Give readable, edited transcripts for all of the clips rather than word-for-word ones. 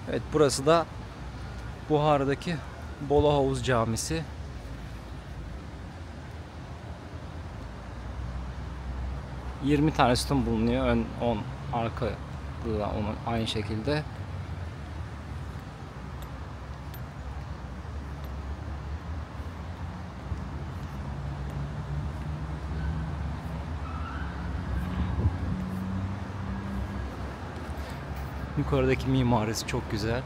Evet, burası da Buhara'daki Bolu Havuz Camisi. ...20 tane sütun bulunuyor. Ön 10, arka da onun aynı şekilde. Yukarıdaki mimarisi çok güzel.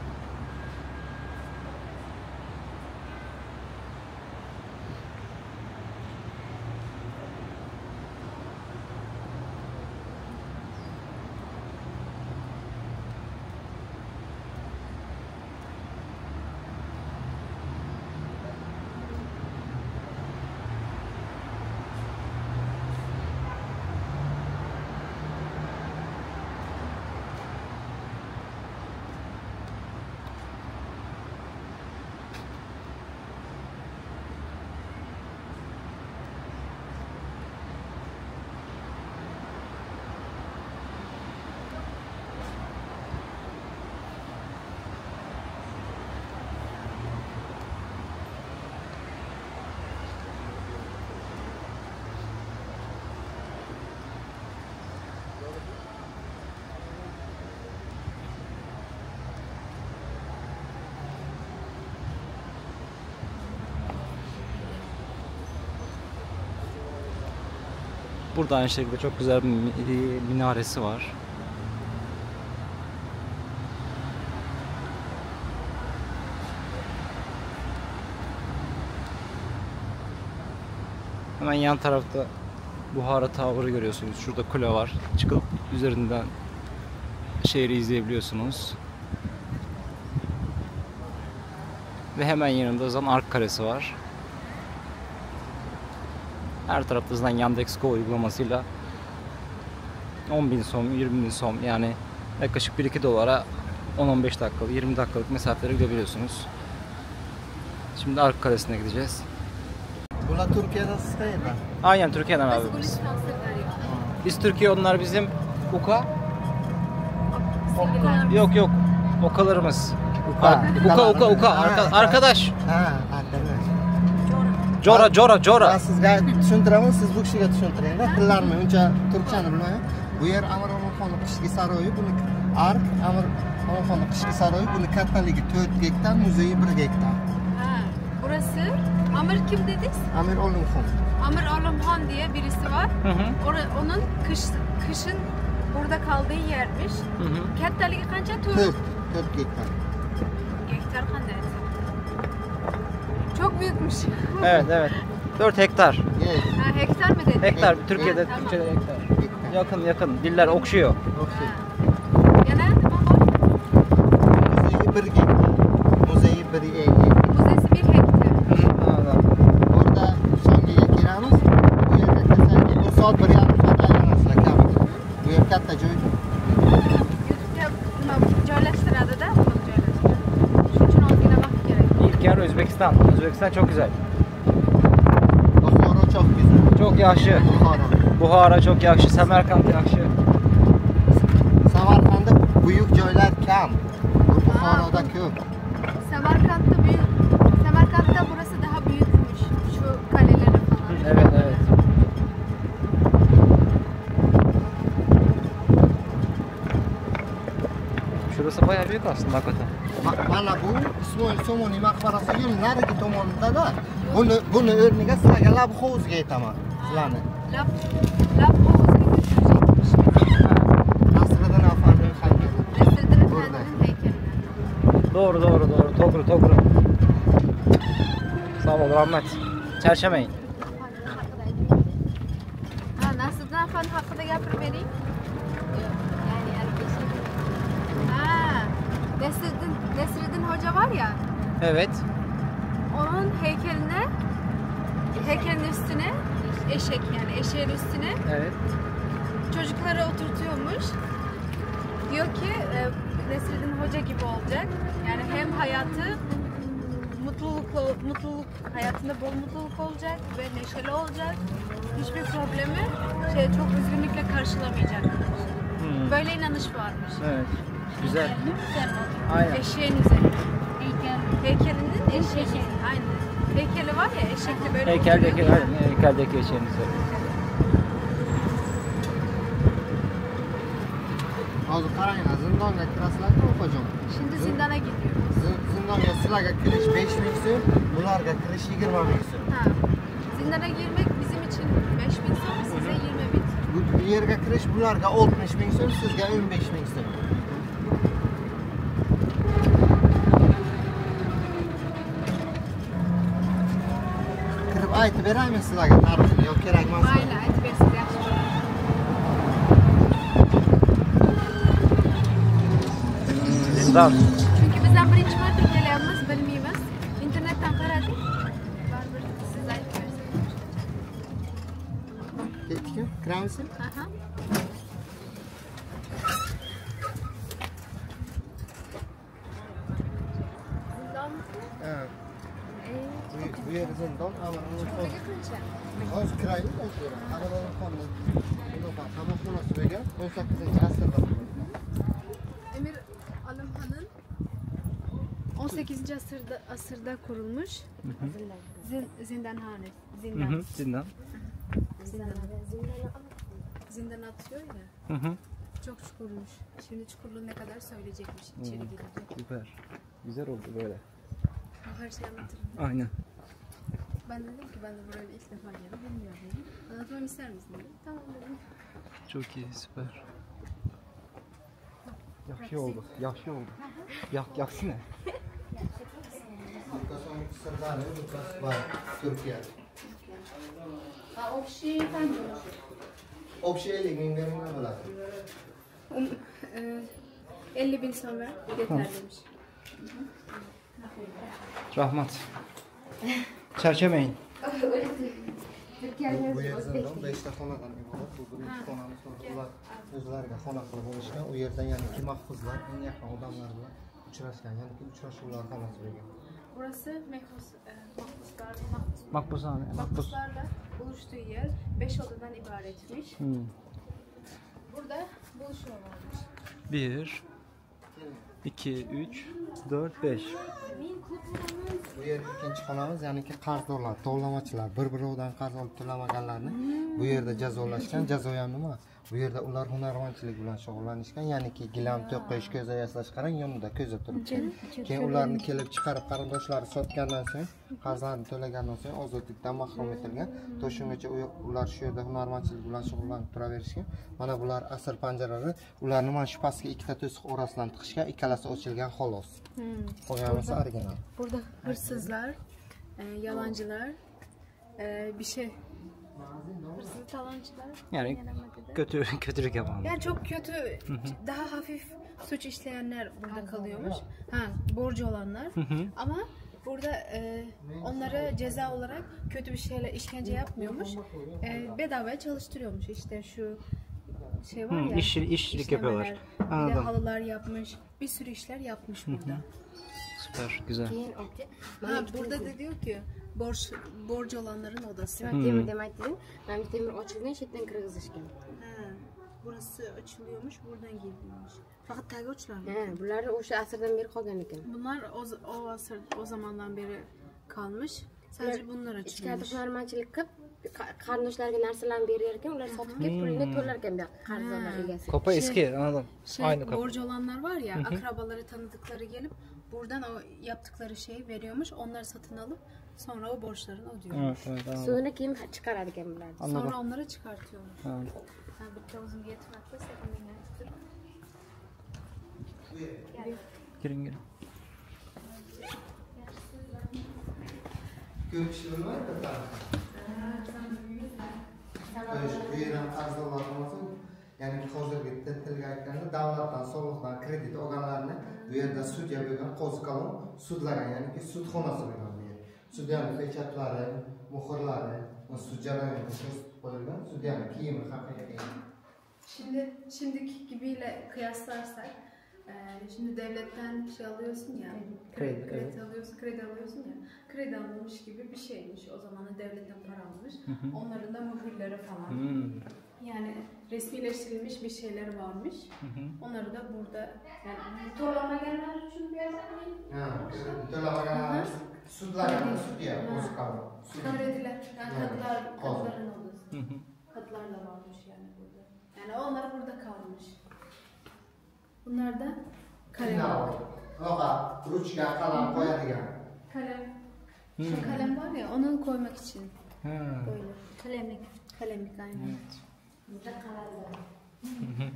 Burada aynı şekilde çok güzel bir minaresi var. Hemen yan tarafta Buhara Tower'ı görüyorsunuz. Şurada kule var. Çıkıp üzerinden şehri izleyebiliyorsunuz. Ve hemen yanında zaten Ark Kalesi var. Her tarafta zaten Yandex.Go uygulamasıyla 10.000 som, 20.000 som, yani yaklaşık 1-2 dolara 10-15 dakikalık, 20 dakikalık mesafelere gidebiliyorsunuz. Şimdi Ark Kalesi'ne gideceğiz. Bunlar Türkiye'den sayılır. Aynen, Türkiye'den abi biz. Biz Türkiye, onlar bizim Uka. Yok, Ukalarımız. Uka. Arkadaş. Ha, arkadaş. Jora. Sizga tushuntiraman, siz bu kishiga tushuntiring. Tillarni uncha turkchani bilmayman. Bu yer Amir Olimxonning qishki saroyi, buni Ark Amir Olimxonning qishki saroyi, buni kattaligi 4 gektar, muzeyi 1 gektar. Ha, burası Amir kim dediniz? Amir Olimxon. Amir Olimxon diye birisi var. Onun kışın burada kaldığı yermiş. Kattaligi qancha? 4 gektar. Gektar qanday? Çok büyükmüş. Evet. 4 hektar. Evet. Ha, hektar mı dedin? Hektar, Türkiye'de, tamam. Türkçe'de hektar. Yakın. Diller okşuyor. Yana baba. Muzeyi 1 gektar. Muzeyi 1 Müzesi 1 hektar. Orada so'nggiga kiramiz. Bu yerda kasalga 1 soat 1,5 soat aylanasizlar kabi. Bu yer katta joy. YouTube'ga joylashtiradi-da, shuning uchun ozgina vaqt kerak. İlk yer Özbekistan. Özbekistan çok güzel. Buxoro çok güzel. Çok yaxshi. Buhara çok yaxshi. Samarkand yaxshi. Samarqandda büyük joylar kam. Bu Buxoroda ko'p. Samarkand'da burası daha büyükmüş. Şu kaleleri falan. Evet. Şurası bayağı büyük aslında hakikaten. Mana bu İsmoil Somoniy maqbarasi yo'l narigi tomonida-da. Buni o'rniga sizlarga Lab Hovuzga aytaman. Sizlarni. Lab Hovuz'a götürecekmiş. Nasriddin Afandining haykali. Nasriddin Efendi'nin heykeli. Doğru. Togru. Sağ ol, rahmet. Çerşemeyin. Ha, Nasriddin Efendi hakkında gapirib bering. Nesreddin Hoca var ya. Evet. Onun heykelin üstüne eşek, yani eşeğin üstüne Evet. çocukları oturtuyormuş. Diyor ki Nesreddin Hoca gibi olacak. Yani hem hayatı mutluluk hayatında bol mutluluk olacak ve neşeli olacak. Hiçbir problemi çok üzgünlükle karşılamayacak. Böyle inanış varmış. Evet. Güzel. Heykelinin üzerine oturuyor. Aynen. Eşeğin üzerine. Heykel. Heykelinin eşeği. Aynen. Heykeli var ya eşekli böyle Heykeldeki, oturuyor ya. aynen, heykeldeki eşeğiniz var. Hozir qaranglar, zindonga kirasizlar-ku o'qajon. Şimdi zindana gidiyoruz. Zindonga sizlarga kirish 5000 so'm, bularga kirish 20 ming so'm. Ha. Zindana girmek bizim için 5000 so'm, size 20.000 so'm. Bu yerga kirish bularga 60 ming so'm, sizga 15 ming so'm. Kirib aytib beraymi sizlarga tarixini yo kerak emasmi? Mayli, aytib bersangiz yaxshi bo'ladi. Zindan. Chunki biz ham birinchi marta kelyapmiz, bilmaymiz. Internetdan qaradik. Baribir siz aytib bersangiz. Ketdikmi? Kiramizmi? Aha. Zindonmi? Ha. Bu yer zindon, Amirxon. Chuquriga qancha? Hozir kiraylik, aytib beraman. Amirxonni bunaqa qamoqxonasi bo'lgan 18-asrda. Emir Alimxon'un 18. asırda kurulmuş zindanhane. Zindan. Hı hı, zindan. Zindan atıyor ya. Hı hı. Çok çukurmuş. Şimdi çukurluğu ne kadar söyleyecekmiş içeri girince. Süper. Güzel oldu böyle. Her şeyi anlatırım. Aynen. Ben dedim ki ben de buraya ilk defa geldim. Bilmiyorum dedim. Anlatmamı ister misin dedim. Tamam dedim. Çok iyi, süper. Yaxşı oldu. Yaxşı oldu. Yaxşı ne? Lukas'ın Sırdarya, Lukas var, Türkiye. Общий kaç? Общий 50 ming verimli bo'ladi. 50.000 sonra yeterliymiş. Rahmat. Çerçemeyin. Bu yer zindon 5 ta xonadan iborat. Bu birinchi xonamiz. Ular o'zlariga xona qilib olishgan. U yerda yana iki mahfuzlar, eng yaqin odamlar bilan uchrashgan. Ya'ni uchrashuvlar xonasi bo'lgan. Burası mahpuslarla Makbushane. buluştuğu yer 5 odadan ibaretmiş. Burada buluşuyorlarmış. 1 2 3 4 5. Bu yer ikkinchi xonamiz, ya'niki qarzdorlar, tovlamachilar, bir-biridan qarz olib to'lamaganlarni bu yerda jazolashgan. Jazo ham nima? Bu yerda ular hunarmandchilik bilan shug'ullanishgan, ya'niki gilam to'qish, ko'za yasash, qarang, yonida ko'za turibdi. Keyin ularni kelib chiqarib qarindoshlari sotgandan so'ng, qarzlarini to'lagandan so'ng ozodlikdan mahrum etilgan. To'shungacha ular shu yerda hunarmandchilik bilan shug'ullanib turaverishgan. Mana bular asr panjaralari, ularni mana shu pastga ikkita to'siq orasidan tiqishgan, ikkalasi ochilgan xolos. Qolganisi original. Burada hırsızlar, yalancılar, bir şey. Hırsız talancılar. Yani kötülük yapan. Yani çok kötü, daha hafif suç işleyenler burada kalıyormuş. Ha, borcu olanlar. Ama burada onlara ceza olarak kötü bir şeyle işkence yapmıyormuş. Bedavaya çalıştırıyormuş. İşte şu şey var ya. İşçilik yapıyorlar. Bir de Anladım. halılar yapmış. Bir sürü işler yapmış burada. Süper, güzel. Ha, burada da diyor ki borç olanların odası. Temir demaydilar. Mana temir ochilgan, chetdan kirgizishgan. Ha, burası açılıyormuş, buradan giriliyormuş. Fakat tagi ochiladi. Ha, bular o'sha asrdan beri qolgan ekan. Bunlar o zamandan beri kalmış. Sadece bunlar açılmış. Ichkarida hunarmandchilik qilib, qarindoshlariga narsalarni berar ekan, ular sotib kelib pulini to'lar ekan bu qarzdorlar egasi. Kopa eski, anladım. Aynı kopa. Borcu olanlar var ya, akrabaları tanıdıkları gelip buradan o yaptıkları şeyi veriyormuş. Onları satın alıp sonra o borçlarını ödüyor. Evet, anladım. Suvini keyin chiqarar ekan bular. Sonra onları çıkartıyormuş. Anladım. Ha, bitta o'zim yetmabdi, sekin Girin. Ko'p kishilar var da. Bu yerdan qarzdorlar bo'lsa, ya'ni hozirgi tilga aytganda davlatdan soliqdan kredit olganlarni bu yerda sudya bo'lgan qo'ziqalon sudlagan, ya'ni sud xonasi bo'lgan bu yer. Sudyaning pechatlari, muhrlari, sud jarayonida ko'rsatib qo'yilgan, sudyaning kiyimi haqiqiy. Şimdiki gibiyle kıyaslarsak, şimdi devletten şey alıyorsun ya, kredi alıyorsun ya, kredi alınmış gibi bir şeymiş. O zaman da devletten para almış. Onların da mühürleri falan. yani resmileştirilmiş bir şeyler varmış. Onları da burada yani to'lamaganlar uchun berilgan. Ha, to'lamaganlar sudlarga sud ya, o'zi qabul. Kadriler, kadların odası. Kadlar da varmış yani burada. Yani onlar burada kalmış. Bunlar da kalem. Oha, ruchka qalam qo'yadigan. Kalem. Şu kalem var ya, onu koymak için. Böyle. Kalemlik aynen. Burada kalanlar.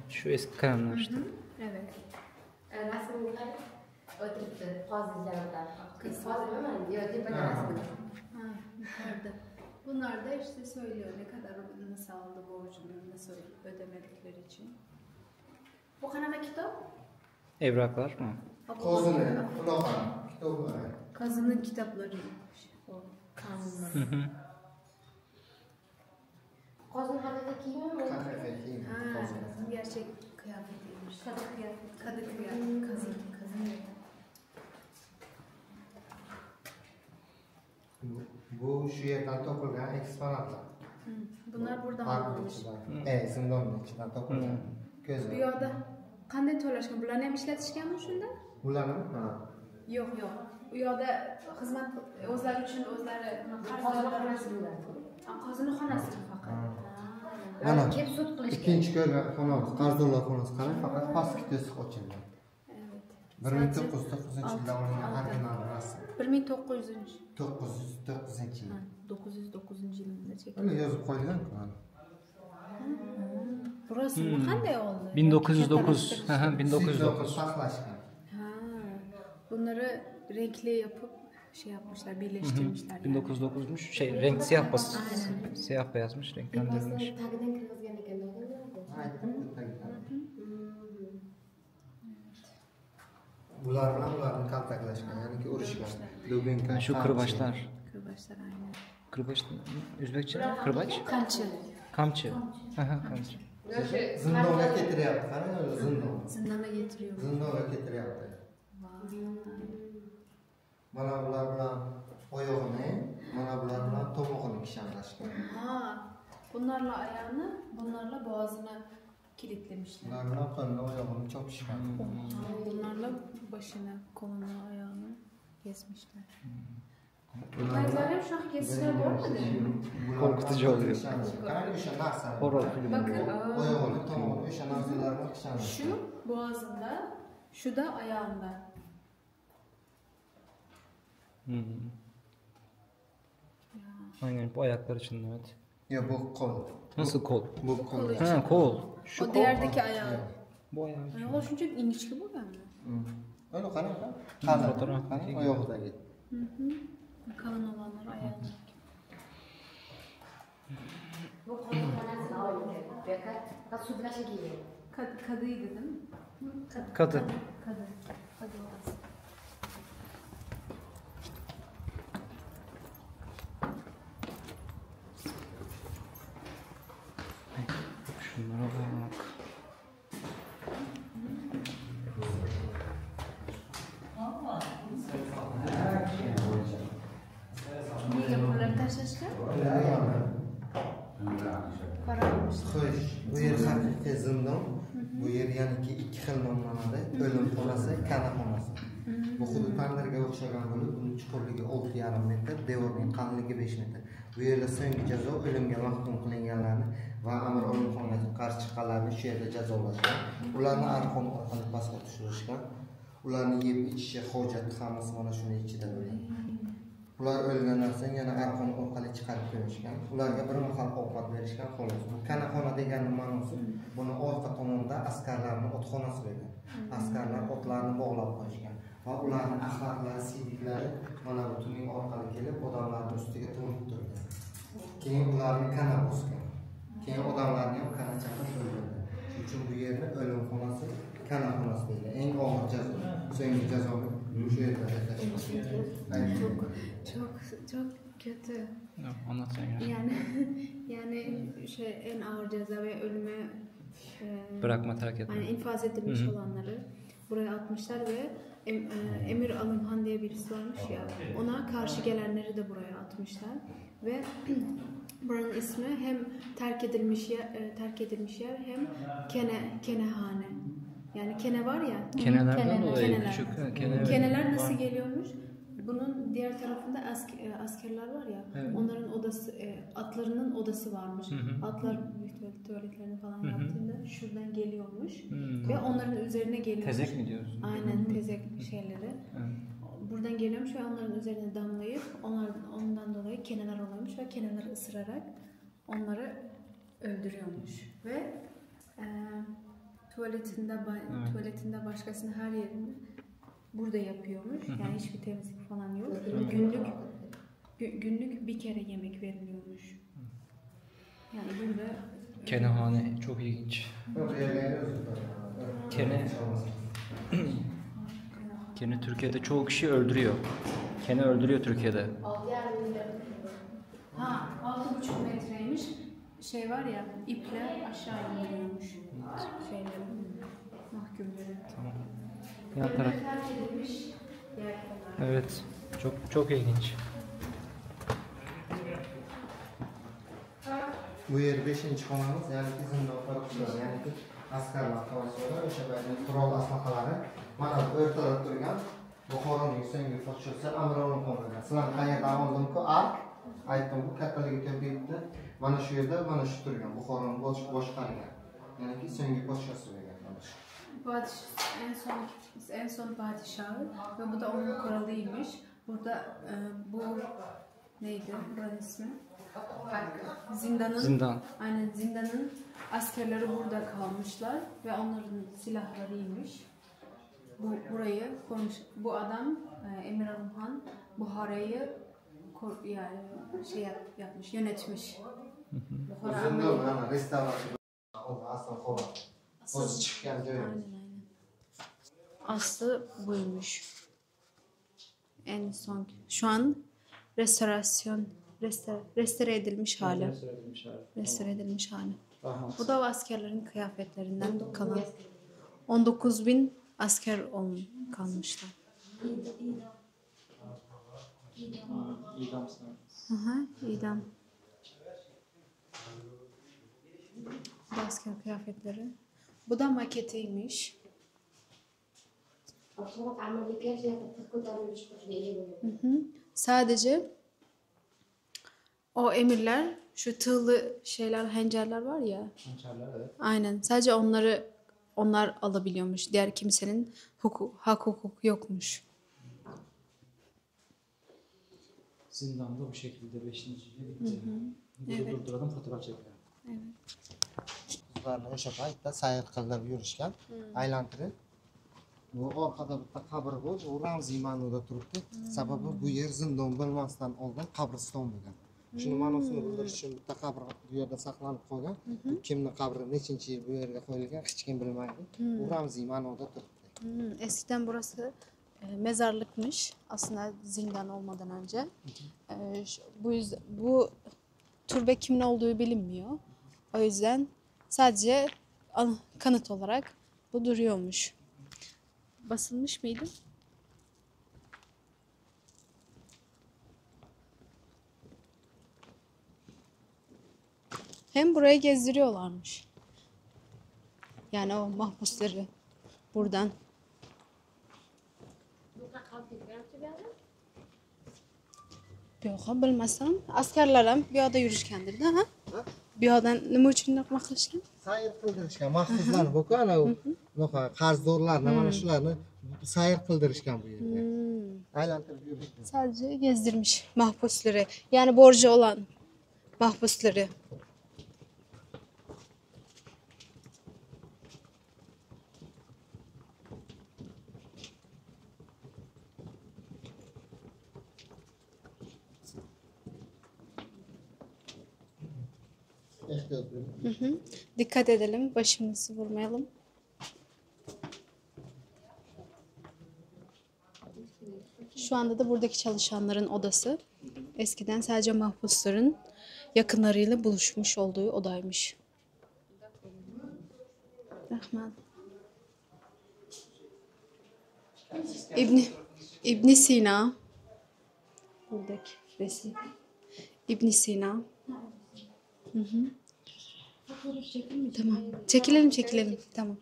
Şu eski kalemler işte. Evet. Rasmlar o'tiribdi, hozirlarda. Hozir mi? Yo'q, tepada rasmlar. Ha, yukarıda. Bunlar da işte söylüyor ne kadar nasıl aldı borcunu, nasıl ödemedikleri için. Bu qanaqa kitap? Evraklar mı? Qo'zini, unaqa kitob. Kazının kitapları. O kanunları. Qozun haqiqiy kiyimi mi? Haqiqiy kiyim. Ha, kazın gerçek kıyafetiymiş. Kadı kıyafet, kadı kıyafet, kazın. Bu shu yerdan topilgan eksponatlar. Bunlar buradan alınmış. Zindonning ichidan topilgan. Bu Ko'zi. yoqda qanday to'lashgan? Bularni ham ishlatishganmi shunda? Bularni? Ha. Yo'q. Bu yoqda xizmat o'zlari uchun o'zlari qozini xonasi faqat. Mana Kelib sud qilishgan. ikkinchi ko'rgan xonamiz, qarzdorlar xonasi qarang, faqat pastki to'siq ochilgan. Evet. 1909-yilda olingan original rasm. 1900. 909-yil. 909 yılında çekildi. Öyle yozib qo'yilgan-ku. Burası mı? Qanday oldu? 1909. 1909. Saqlashgan. Ha. Bunları renkli yapıp şey yapmışlar, birleştirmişler. Yani. 1909'muş. Şey, renk siyah bas. Siyah beyazmış, renklendirilmiş. Tagidan kirgizgan ekan dedi. Aytdim, tagidan. Bular bilan ularni kaltaklashgan, ya'ni urushgan. Lubinka. Şu kırbaçlar. Kırbaçlar aynen. Kırbaç, Özbekçe kırbaç? Kamçı. Kamçı. Kamçı. Zindonga ketiryapti, qarang, o'zi zindon. Zindana getiriyor. Zindonga ketiryapti. Mana bular bilan oyog'ini, mana bular bilan tomog'ini kishanlashgan. Ha. Bunlarla ayağını, bunlarla boğazına kilitlemişler. Bular bilan qo'lini, oyog'ini chopishgan. Bunlarla başını, kolunu, ayağını kesmişler. Bunlar ham shunaqa kesishlar bormidi? Korkutucu oluyor. Qarang, o'sha narsa. Horror filmi. Bakın. Oyog'ini, tomog'ini, o'sha narsalarni kishanlashgan. Şu boğazında, şu da ayağında. Aynen, bu ayaklar için evet. Yo, bu kol. Nasıl kol? Bu kol. Ha, kol. Şu O kol. diğerdeki ayağı. Bu ayağı. Ayağı şunca inişli bu yani. Öyle qarang, qalin. Fotoğraf. Qarang, oyog'idagi. Kalın olanlar ayağında. Bu qozun xonasini oldi. Bu yoqqa sudlasha kelgan. Kadıydı değil mi? Kadı. Kadı orası. Şunlara bak. Nega pullar tashlashgan? Para olmuşlar. Xo'sh, bu yer haqiqiy zindon. Bu yer ya'niki ikki xil nomlanadi. O'lim xonasi, kana xonasi. Bu xuddi tandirga o'xshagan bo'lib, buning chuqurligi 6,5 metr, devorning qalinligi 5 metr. Bu yerda so'nggi jazo o'limga mahkum qilinganlarni va amir o'limxonaga qarshi chiqqanlarni shu yerda jazolashgan. Ularni arqon orqali pastga tushirishgan. Ularni yeb ichishi hojati hammasi mana shuni ichida bo'lgan. Ular o'lgandan so'ng yana arqon orqali chiqarib qo'yishgan. Ularga bir mahal ovqat berishgan xolos. Bu kanaxona deganning ma'nosi buni orqa tomonda askarlarning otxonasi bo'lgan. Askarlar otlarni bog'lab qo'yishgan va ularning axlatlari, siydiklari mana bu tuning orqali kelib odamlarning ustiga to'lib turgan. Keyin ularni kana bosgan. Keyin odamlarni ham kana chaqib o'ldirdi. Shuning uchun bu yerni o'lim xonasi, kana xonasi deydi. Eng og'ir jazo, so'nggi jazoni shu yerda tashlangan. Çok kötü. Anlatsana ya. Yani en ağır ceza ve ölüme Bırakma, terk etme. yani infaz edilmiş olanları buraya atmışlar ve Emir Alımhan diye birisi varmış ya, ona karşı gelenleri de buraya atmışlar ve Buranın ismi hem terk edilmiş yer hem kenehane. Yani kene var ya. Kenelerden dolayı Keneler. küçük kene. Keneler nasıl geliyormuş? Bunun diğer tarafında askerler var ya. Evet. Onların odası, atlarının odası varmış. Atlar tuvaletlerini falan yaptığında şuradan geliyormuş ve onların üzerine geliyormuş. Tezek mi diyorsun? Aynen, tezek şeyleri. Buradan geliyormuş ve onların üzerine damlayıp ondan dolayı keneler oluyormuş ve keneleri ısırarak onları öldürüyormuş ve tuvaletinde başkasının her yerini burada yapıyormuş. Yani hiçbir temizlik falan yok. Günlük bir kere yemek veriliyormuş. Yani burada Kenehane çok ilginç. Kene Türkiye'de çoğu kişi öldürüyor. Kene öldürüyor Türkiye'de. 6,5 metreymiş. Şey var ya, iple aşağı indiriyormuş şeyleri, mahkumları. Tamam. Yan taraf. Terk edilmiş yer. Evet. Çok ilginç. Bu yer 5-chi xonamiz, ya'ni zindon tarafdor, ya'ni askarlar to'g'risida o'sha paytda qurol aslahalari mana bu o'rtada turgan Buxoroning so'nggi podshosi Amron qo'mondon. Sizlar qayerdan oldimku ark aytdim, bu kattaligi tepibdi. Mana shu yerda mana shu turgan Buxoroni boshqargan. Ya'ni so'nggi podshosi bo'lgan. En son padişahı ve bu da onun kralıymış. Burada bu neydi buranın ismi? Zindan. Aynen, zindanın askerleri burada kalmışlar ve onların silahlarıymış. Burayı koymuş. Bu adam Emir Alımhan Buhara'yı yani yapmış, yönetmiş. Zindon mana restoran aslan xo'rak. O'zi chiqqan joyi. Aynen. Aslı buymuş. En son şu an restore edilmiş hali. Restore edilmiş hali. Bu da askerlerin kıyafetlerinden kalan. 19.000 asker kalmışlar. İdam. Bu da asker kıyafetleri. Bu da maketiymiş. Sadece o emirler, şu tığlı şeyler, hançerler var ya. Hançerler, evet. Aynen. Sadece onlar alabiliyormuş. Diğer kimsenin hak hukuk yokmuş. Zindanda bu şekilde 5. bitti. Burada durduralım, fotoğraf çekelim. Evet. Ularni o'sha paytda sayr qilib yurishgan, aylantirib. Bu orqada bitta qabr bor, u ramziy ma'noda turibdi. Sababi bu yer zindon bo'lmasdan oldin qabriston bo'lgan. Shuni ma'nosini bildirish uchun bitta qabr bu yerda saqlanib qolgan. Kimning qabri nechinchi yil bu yerga qo'yilgan hech kim bilmaydi. U ramziy ma'noda turibdi. Eskiden burası mezarlıkmış. Aslında zindan olmadan önce. Bu türbe kimin olduğu bilinmiyor. O yüzden sadece kanıt olarak bu duruyormuş. Basılmış mıydı? Hem buraya gezdiriyorlarmış. Yani o mahpusları buradan. Yok, bilmasam. Askerlar ham bu yoqda yurishgandir-da, ha? Bu yoqdan nima uchun nima qilishgan? Sayr qildirishgan, mahbuslar bu-ku, ana bunaqa qarzdorlarni mana shularni sayr qildirishgan bu yerga. Aylantirib yurdik. Sadece gezdirmiş mahpusları. Yani borcu olan mahpusları. Dikkat edelim, başımızı vurmayalım. Şu anda da buradaki çalışanların odası. Eskiden sadece mahpusların yakınlarıyla buluşmuş olduğu odaymış. Rahman. İbn Sina. Buradaki resim. İbn Sina. Tamam. Çekilelim. Tamam.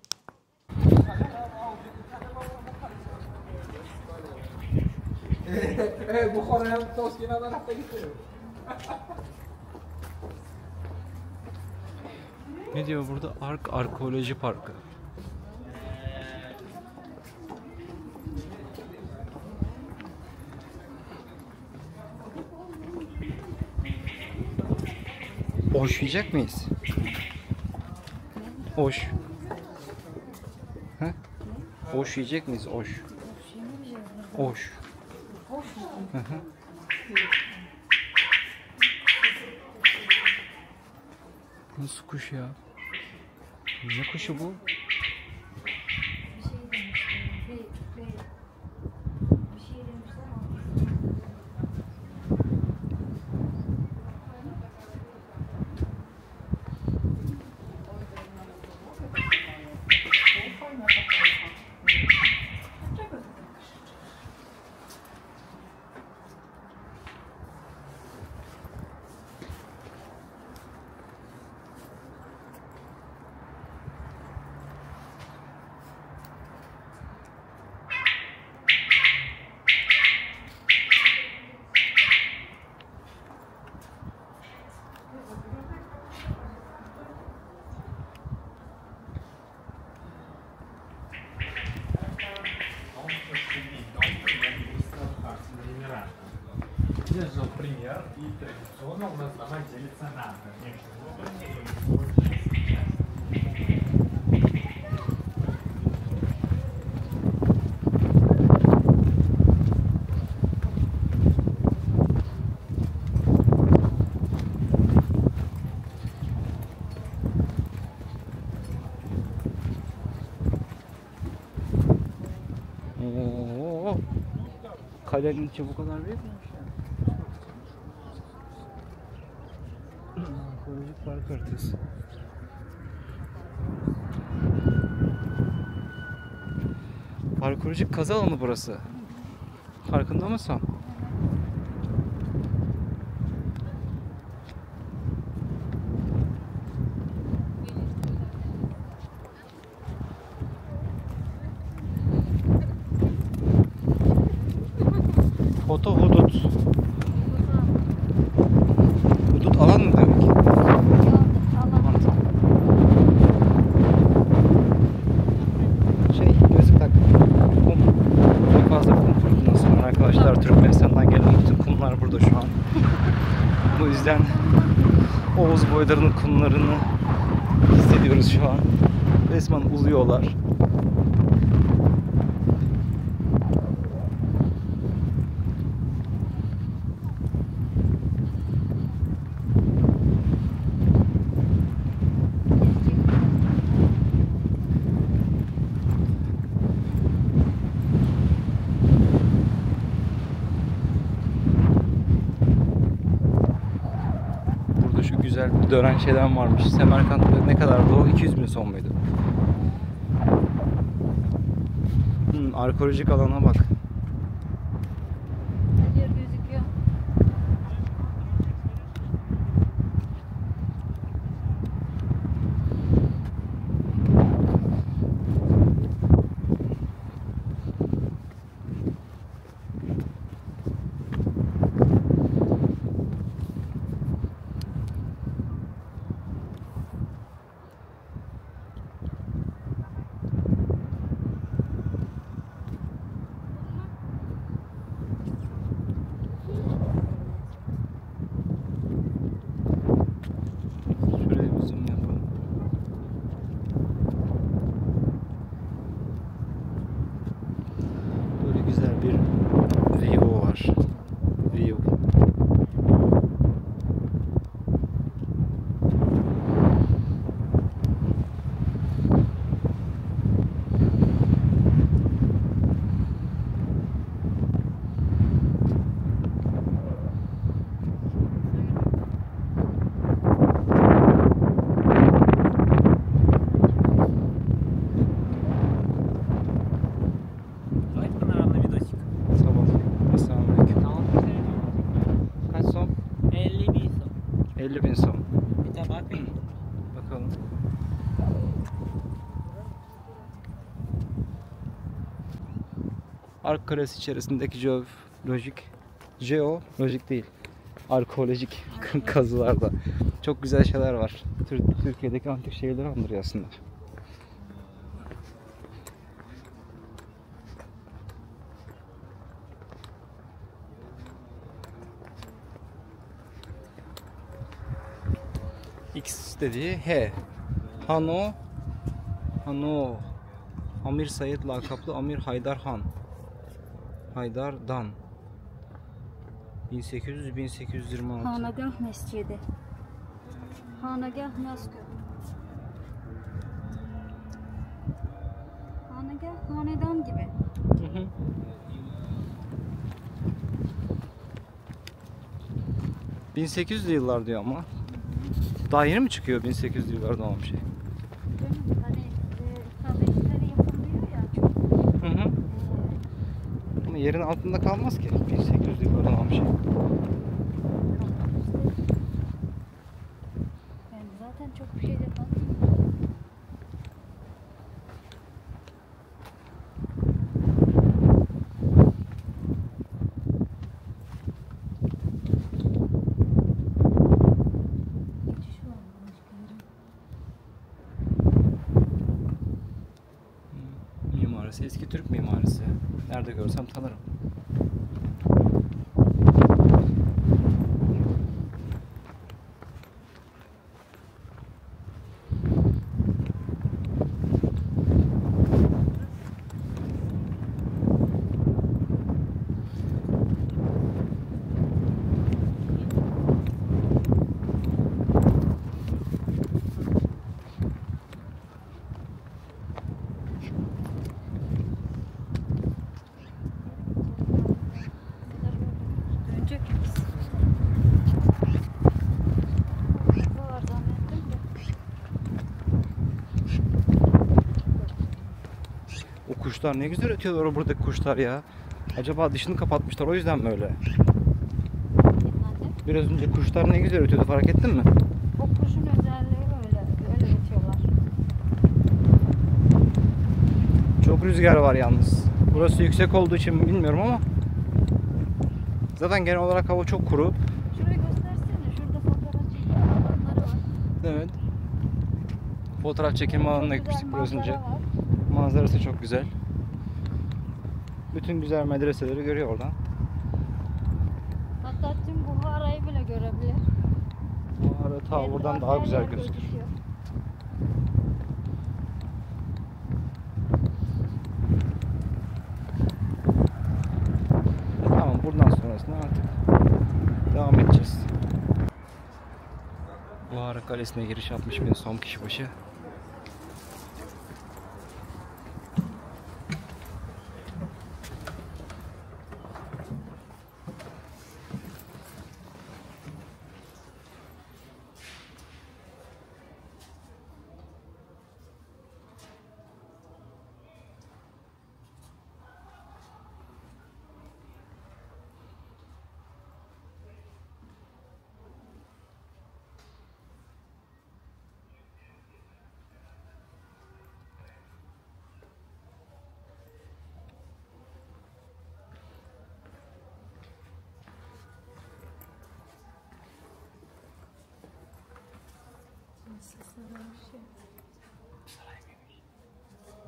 Ne diyor burada? Arkeoloji Parkı. Oş yiyecek miyiz? Oş. He? Oş yiyecek miyiz? Oş. Oş. Hı hı. Nasıl kuş ya? Ne kuşu bu? Здесь же пример и традиционно у нас дома делятся на Oo, kalenin içi bu kadar büyük müymüş ya? Arkeolojik park haritası. Arkeolojik kazı alanı burası. Farkında mısın? Foto hudut. Hudut alan mı demek? Gözlük tak. Kum. Çok fazla kum fırtınası var arkadaşlar. Türkmenistan'dan gelen bütün kumlar burada şu an. Bu yüzden Oğuz boylarının kumlarını hissediyoruz şu an. Resmen uzuyorlar. Şu güzel bir dönen şeyden varmış. Semerkant'ta ne kadardı o? 200.000 son muydu? Arkeolojik alana bak. Ark Kalesi içerisindeki jeolojik değil, arkeolojik kazılarda çok güzel şeyler var. Türkiye'deki antik şehirleri andırıyor aslında. X dediği H. Hano. Amir Said lakaplı Amir Haydar Han. Haydardan. 1800-1826. Hanagah Mescidi. Hanagah Moskva. Hanagah hanedan gibi. Hı hı. ...1800'lü yıllar diyor ama. Daha yeni mi çıkıyor 1800'lü yıllarda olan bir şey? Hani tabletleri yapılıyor ya çok. Hı hı. Ama yerin altında kalmaz ki 1800'lü yıllardan olan bir şey. Yani zaten çok bir şey de kalmıyor. Geçiş var başka yerin. Mimarisi eski Türk mimarisi. Nerede görsem tanırım. Dönecek miyiz? Bu var zannettim de. O kuşlar ne güzel ötüyorlar o buradaki kuşlar ya. Acaba dışını kapatmışlar o yüzden mi öyle? Anne, Biraz önce kuşlar ne güzel ötüyordu fark ettin mi? o kuşun özelliği öyle üretiyorlar. Çok rüzgar var yalnız. Burası yüksek olduğu için mi bilmiyorum ama zaten genel olarak hava çok kuru. Şurayı göstersene. Şurada fotoğraf çekme alanları var. Evet. Fotoğraf çekilme alanına Çok güzel gitmiştik biraz önce. manzara var. Manzarası çok güzel. Bütün güzel medreseleri görüyor oradan. Hatta tüm Buhara'yı bile görebilir. Mağara ta buradan daha güzel gözükür. Tamam buradan sonrasında artık devam edeceğiz. Buhara Kalesi'ne giriş 60.000 som kişi başı.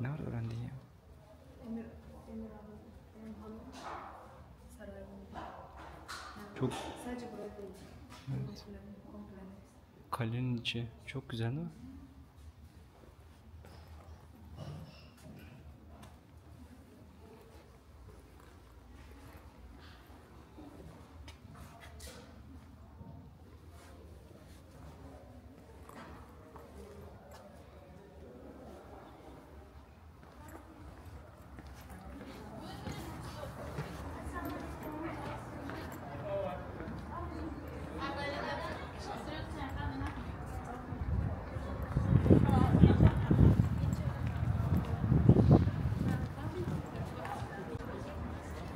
Ne var öğrendin ya? Çok evet. Kalenin içi çok güzel değil mi?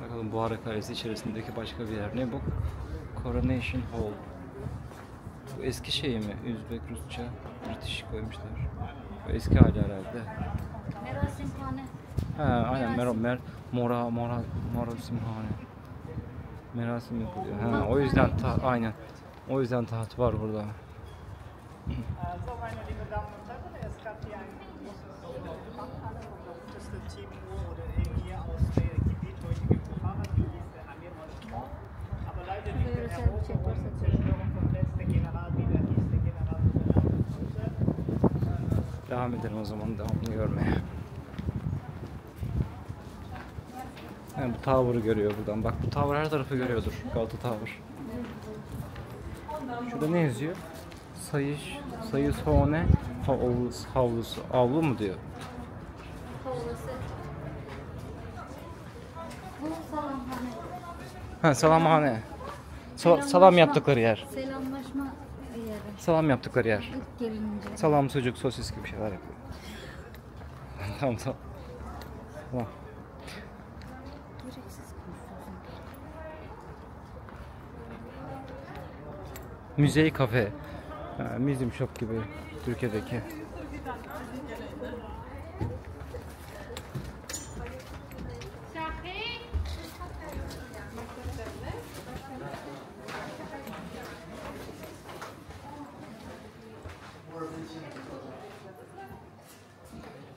Bakalım Buhara Kalesi içerisindeki başka bir yer. Ne bu? Coronation Hall. Bu eski şey mi? Üzbek, Rusça, British koymuşlar. Bu eski hali herhalde. Merasimhane. Ha, aynen Merasimhane. Merasim yapılıyor. Ha, o yüzden aynen. O yüzden taht var burada. So, meine lieben Damen und Herren, es gab hier einen großen Fachhalle, wo das gutes Team oder hier aus dem Gebiet heutige Gefahren, die ist der Amir Osman. Aber leider nicht der Herr Hofer, Zerstörung vom letzten General, wie der hieß, der General. Devam edelim o zaman, devamını görmeye. Yani bu tower'ı görüyor buradan. Bak bu tower her tarafı görüyordur. Galata Tower. Şurada ne yazıyor? Sayışhane havlusu. Avlu mu diyor? Bu salamhane. Ha, salamhane. Salam yaptıkları yer. Selamlaşma yeri. Salam yaptıkları yer. İlk gelince. Salam, sucuk, sosis gibi şeyler yapıyor. Tamam. Tamam. Müzey kafe. Museum shop gibi Türkiye'deki.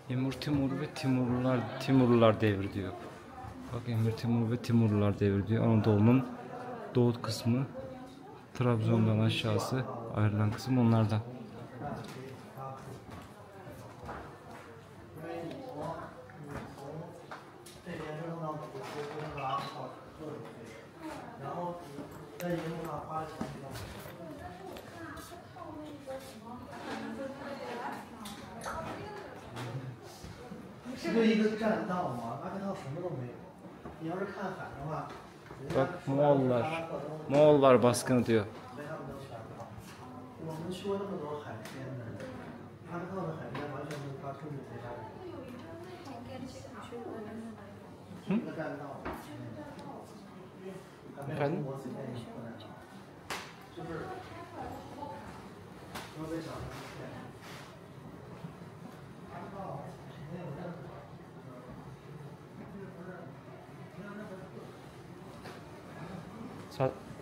Emir Timur ve Timurlular devri diyor. Bak Emir Timur ve Timurlular devri diyor. Anadolu'nun doğu kısmı, Trabzon'dan aşağısı ayrılan kısım onlardan. Bak Moğollar baskını diyor. Efendim?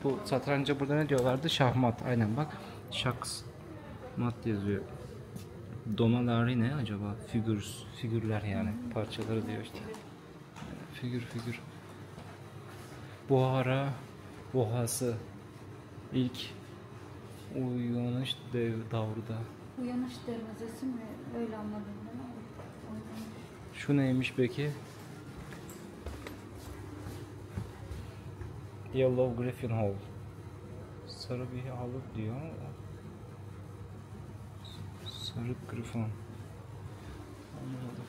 Bu satranca burada ne diyorlardı? Şahmat. Aynen bak. Şaksmat yazıyor. Domaları ne acaba? Figürler yani. Parçaları diyor işte. Figür. Buhara Bohası. İlk uyanış davrda. Uyanış dermezesi mi? Öyle anladım ben. Şu neymiş peki? Yellow Griffin Hall. Sarı bir halı diyor ama sarı griffin. Anlamadım.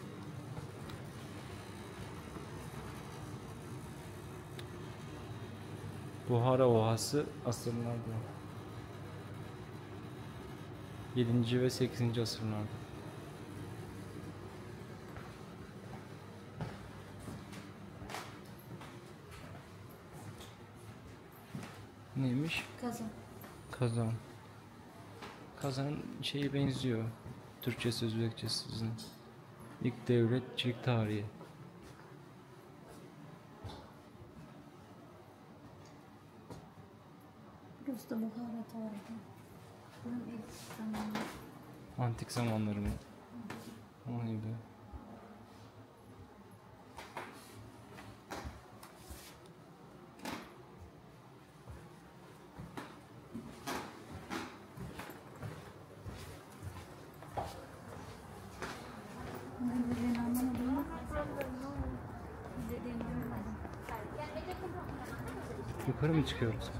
Buhara Ovası asırlarda. 7. ve 8. asırlarda. Neymiş? Kazan. Kazan'ın şeyi benziyor. Türkçesi, Özbekçesi sizin. İlk devletçilik tarihi. Burası da buharat vardı. Bunun ilk zamanı. Antik zamanları mı? Vay be. Dediğini anlamadım. Dediğini anlamadım. Yukarı mı çıkıyoruz?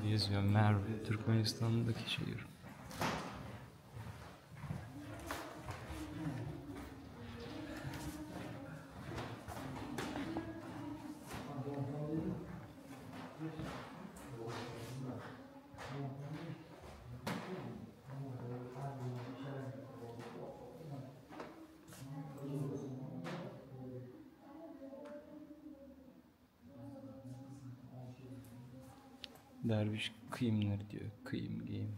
Merv yazıyor. Merv, Türkmenistan'daki şehir. Derviş kıyımları diyor. Kıyım giyim.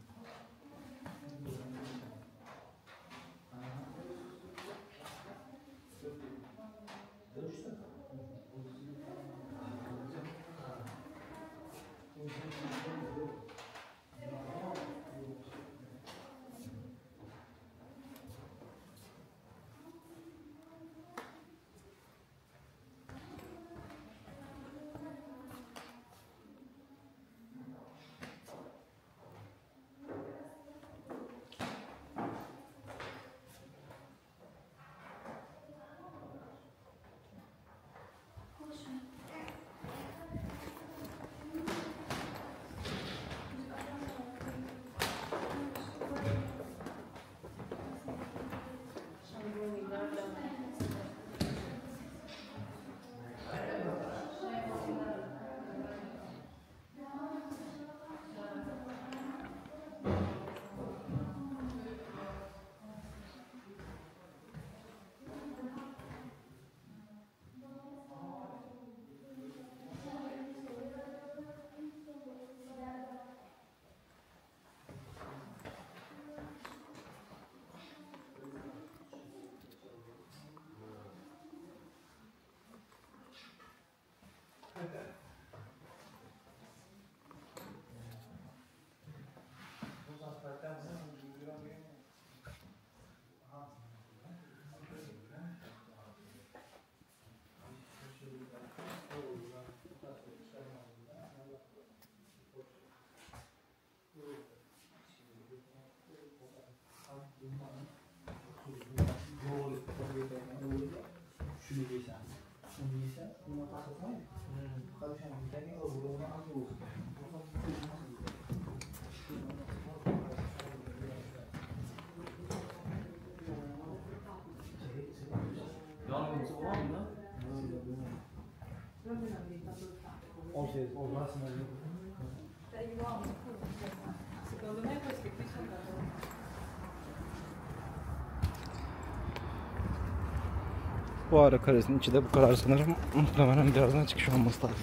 Bu ara karesinin içi de bu kadar sanırım. Muhtemelen birazdan çıkış olması lazım.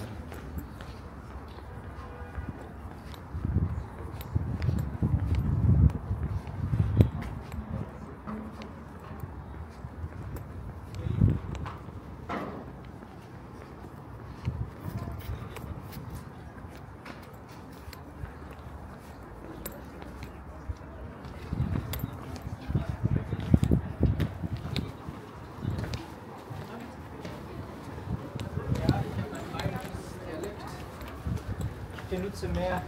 Benutze mehr.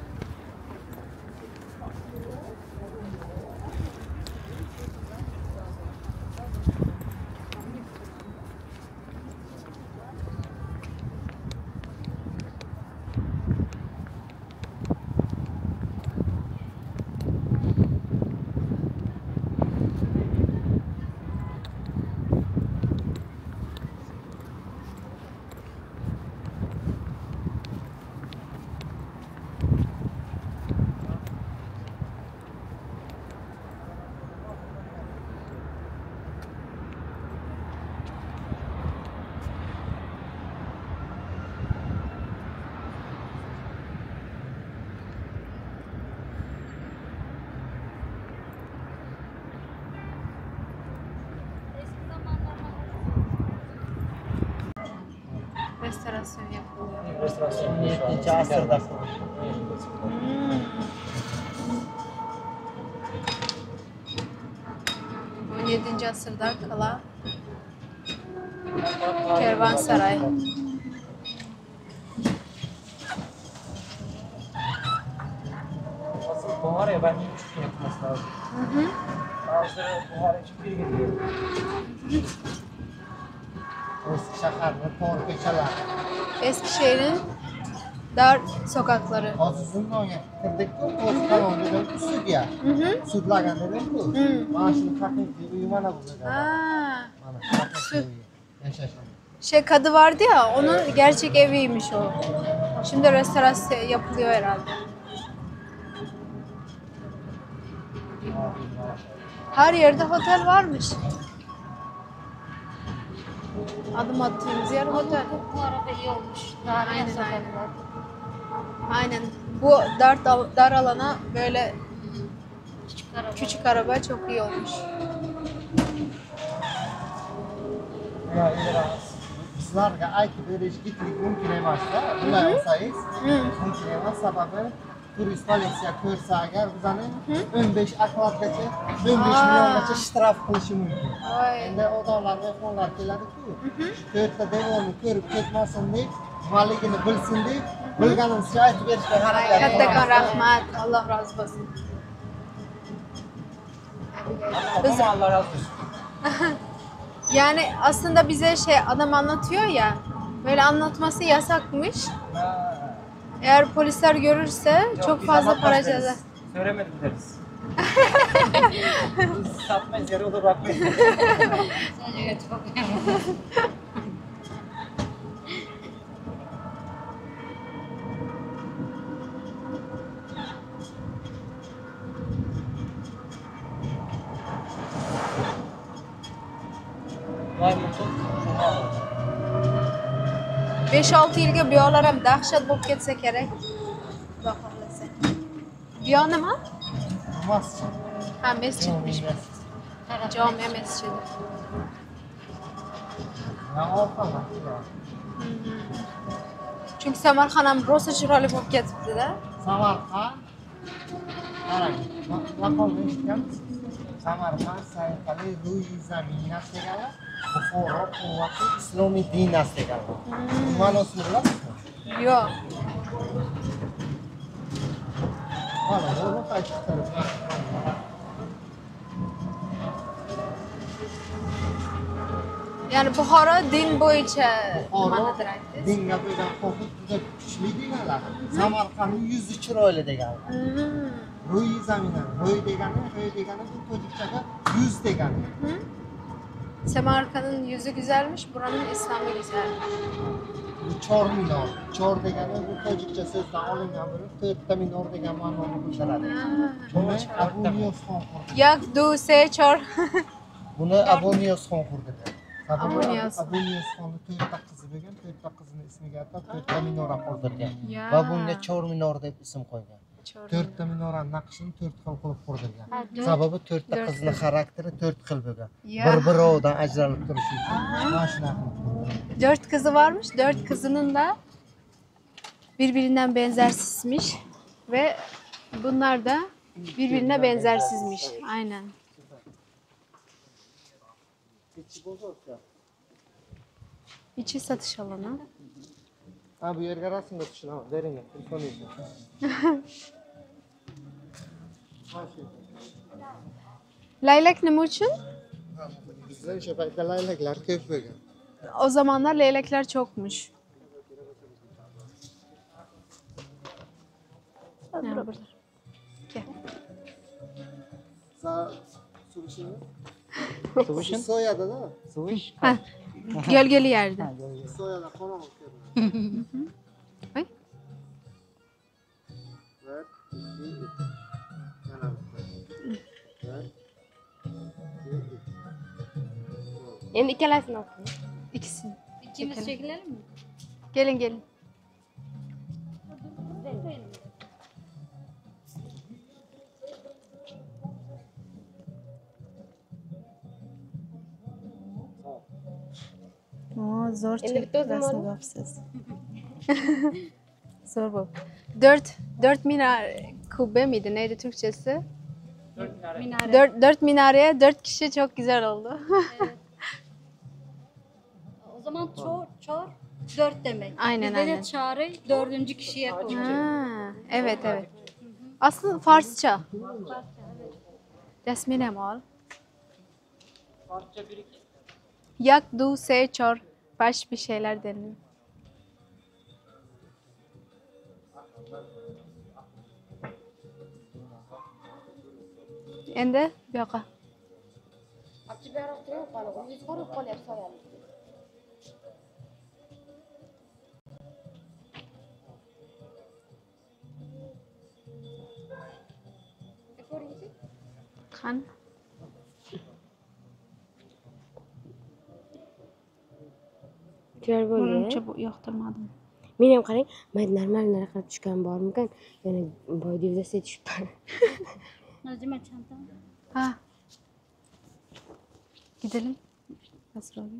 Restorasyon yapılıyor. 17. asırda. 17. asırda kalan kervansaray. Asıl buhar ya bence 3 gün yapılması lazım. Bazıları buhar için bir gidiyor. Eski şaharda, to'g'ri ko'chalar. Eskişehir'in Dar sokakları. Hozir zindonga kirdik-ku, To'sqon dedim sudya. Sudlagan dedim-ku. Mana shuni haqiqiy uyi mana bu dedim. Ha. Mana haqiqiy uyi. Yashashim. Şey kadı vardı ya, onun gerçek eviymiş o. Şimdi restorasyon yapılıyor herhalde. Her yerde otel varmış. Adım attığımız yer otel. Bu arada iyi olmuş. Tarihi Aynen, sokaklar. Aynen. Bu dar alana böyle Küçük araba. küçük araba çok iyi olmuş. Ya biraz sizlarga aytib berish gitlik mumkin emas-da. Bunday olsangiz mumkin emas, sababi turist politsiya ko'rsa agar bizani 15 okladgacha 15 milliongacha shtraf qilishi mumkin. Vay. Endi odamlar mehmonlar keladi-ku. To'rtta devorni ko'rib ketmasin deb, nimaligini bilsin deb, bilganimizcha aytib berishga harakat Kattakon rahmat. Allah razı olsun. Biz- Allah razı olsun. Yani aslında bize adam anlatıyor ya, böyle anlatması yasakmış. Eğer polisler görürse çok fazla para ceza. Söylemedim deriz. Biz satmayız, yarı olur bakmayız. Sadece götü bakıyorum. Vay mutlu. 5-6 yilga bu yoqlar ham dahshat bo'lib ketsa kerak. Xudo xohlasa. Bu yoq nima? Masjid. Ha, masjidmish. Jome masjidi. Ya olqaman. Chunki Samarqand ham rosa chiroyli bo'lib ketibdi-da. Samarqand. Qarang, maqolni eshitganmisiz? Samarqand sayqali ruyi zaminat degani Buxoro quvvati islomiy dinasti degani. Ma'nosini bilasizmi? Yo'q. Mana bu qaytib Yani Buxoro din bo'yicha Buxoro nimanidir aytdingiz? dinga bo'lgan qo'rquv juda kuchli deganlar. Samarqandning yuzi chiroyli degani. Ruyi zaminat, ruyi degani bu tojikchada yuz degani. Samarqand'ın yüzü güzelmiş, buranın İslam'ı güzel. Bu chor minor. Chor degani bu tojikcha so'zdan olingan bo'lib, to'rtta minor degan ma'noni bildiradi. Buni Abu Niyozxon qurdi. Yak, du, se, chor. Buni Abu Niyozxon qurdi. Abu Niyoz. Abu Niyozxonni to'rtta qizi bo'lgan, to'rtta qizini ismiga atab to'rtta minora qurdirgan. Ya. Va bunga chor minor deb ism qo'ygan. Chor. To'rtta minorani naqshini 4 xil qilib qurdirgan. dört- Sababi to'rtta dört qizning xarakteri 4 xil bo'lgan. Ya. Bir-biridan ajralib turishi uchun mana shunaqa qilib qurdirgan. 4 kızı varmış, 4 kızının da birbirinden benzersizmiş. Ve bunlar da birbirine benzersizmiş. Aynen. İçi satış alanı. Ha bu yerga rasmga tushunaman. Bering, telefoningizni. Leylek ne için? Bizda o'sha paytda laylaklar ko'p bo'lgan. O zamanlar leylekler çokmuş. Ha, burada. Gel. Suvishimi? Sıvışın. Soyada da. Sıvış. Ha, gölgeli yerde. Soyada qorong'i ko'rinadi. Ay. Bir, ikki, uch. Mana bu. Bir, ikki, uch. Endi ikkalasini olsin. İkisini. İkimiz çekilelim mi? Gelin gelin. Oo, zor Endi bitta o'zim rasm oldim. yapsız. Zor bu. Dört minare kubbe miydi? Neydi Türkçesi? Minare. Dört minareye 4 kişi çok güzel oldu. O zaman çor 4 demek. Aynen, Bizde aynen. de çağrı 4. kişiye koyuyor. Ha, evet evet. Aslında Farsça. Resmine mal. Parça bir iki. Yak, du, se, çor. Baş bir şeyler deniyor. Endi bu yoqqa. Olib beroq turib qoldi. O'zingiz ko'rib qolyapsiz soyani. Ko'ringchi. Qani? Chiroyli bo'ldi. Menimcha bu yoqtirmadim. Men ham qarang, mayda normal qilib tushgan bormikan? Yana boy devdasiga tushibman. Najma çanta. Ha. Gidelim. Asroga.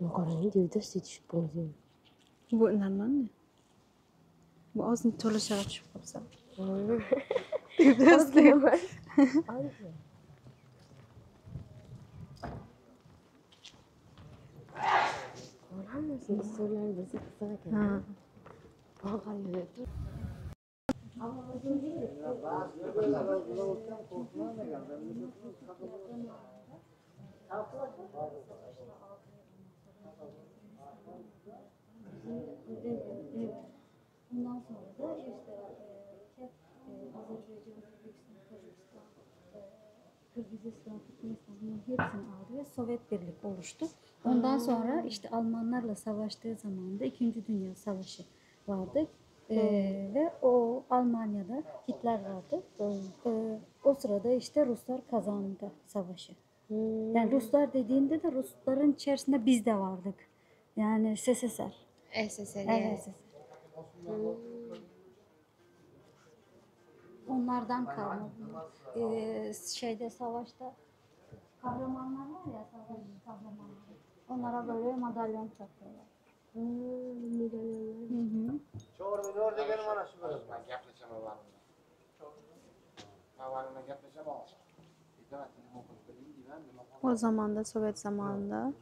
Men qarang, devdasiga tushib qoldim. Bu normalmi? Bu ozgina to'lashaga tushib qolsa. Hammasi so'zlarni bilsa qiziq ekan. Ha. Bag'allar. Ondan sonra da işte hep Azerbaycan, Özbekistan, Kırgızistan, Türkmenistan bunların hepsini aldı ve Sovyet Birliği oluştu. Ondan sonra işte Almanlarla savaştığı zaman da 2. Dünya Savaşı vardı. Ve o Almanya'da Hitler vardı. O sırada işte Ruslar kazandı savaşı. Yani Ruslar dediğinde de Rusların içerisinde biz de vardık. Yani SSSR. SSR. Evet, SSSR. Onlardan kalma. Şeyde savaşta kahramanlar var ya, savaş kahramanları. Onlara böyle madalyon takıyorlar. Hı hı. O zamanda Sovyet zamanında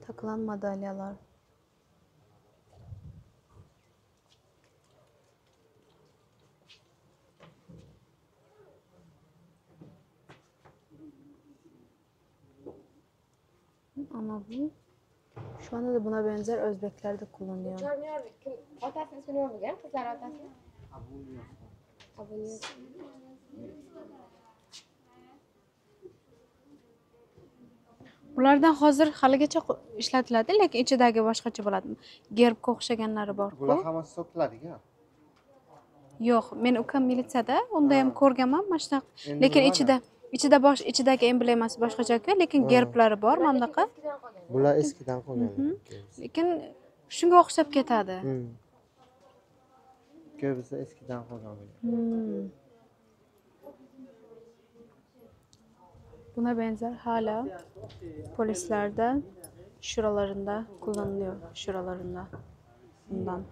takılan madalyalar. Ama bu şu anda da buna benzer Özbekler de kullanıyor. Kim otasini ismini bilmagan, qizlar otasi? Abuniyor. Ulardan hozir haligacha ishlatiladi, lekin ichidagi boshqacha bo'ladi. Gerbga o'xshaganlari bor-ku. Bular hammasi sotiladi-ku. Yo'q, men ukam militsiyada, unda ham ko'rganman mana shunaqa. Endi Lekin nima ichidagi emblemasi boshqacha-ku, lekin gerblari bor mana bunaqa. Bular eskidan qolgan. Lekin shunga o'xshab ketadi. Ko'pisi eskidan qolgan. Buna benzer hala polislerde şuralarında kullanılıyor. Şuralarında. Bundan.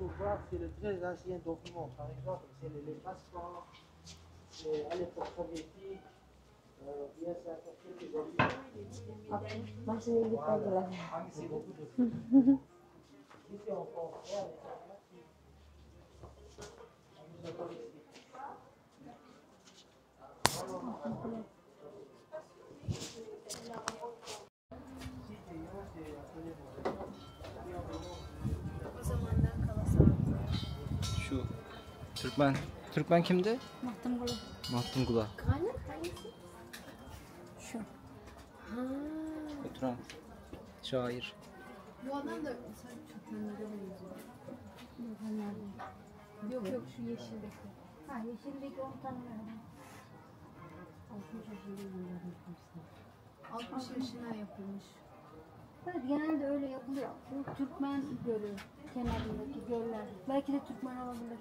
Masih di pagi. Şu Türkmen kimdi? Mahtum Gulu. Mahtum Gula. Qani? Hangisi? Şu. Oturan şair. Bu adam da sanki Türkmenlere benziyor. Yok şu yeşildeki. Ha, yeşildeki 10 tane var. 60 yaşında 60 yaşına yapılmış. Evet, genelde öyle yapılıyor. Bu Türkmen Gölü kenarındaki göller. Belki de Türkmen olabilir.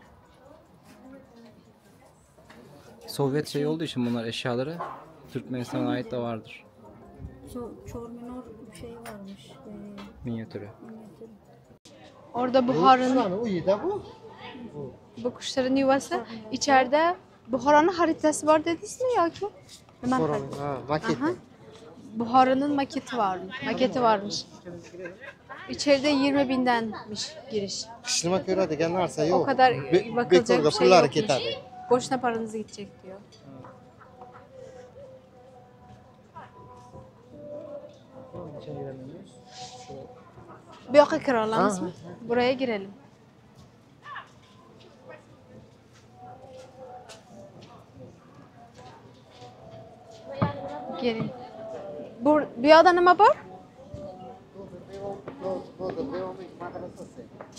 Sovyet şey olduğu için bunlar eşyaları Türkmenistan'a ait de vardır. Çorminor bir şey varmış. Minyatürü. Minyatür. Orada Buhara'nın, Şularni uyida bu. bu kuşların yuvası. İçeride Buhara'nın haritası var dediniz mi ya ki? Hemen haritası. Ha, maket. Aha. Buhara'nın maketi varmış. İçeride 20.000'denmiş giriş. Qishlima ko'radigan narsa yo'q. O kadar bakılacak Bekorga bir şey pullari yokmuş. ketadi. Boşuna paranız gidecek diyor. Bu yoqqa kira olamizmi? Buraya girelim. Gelin. Bu yoqda nima bor?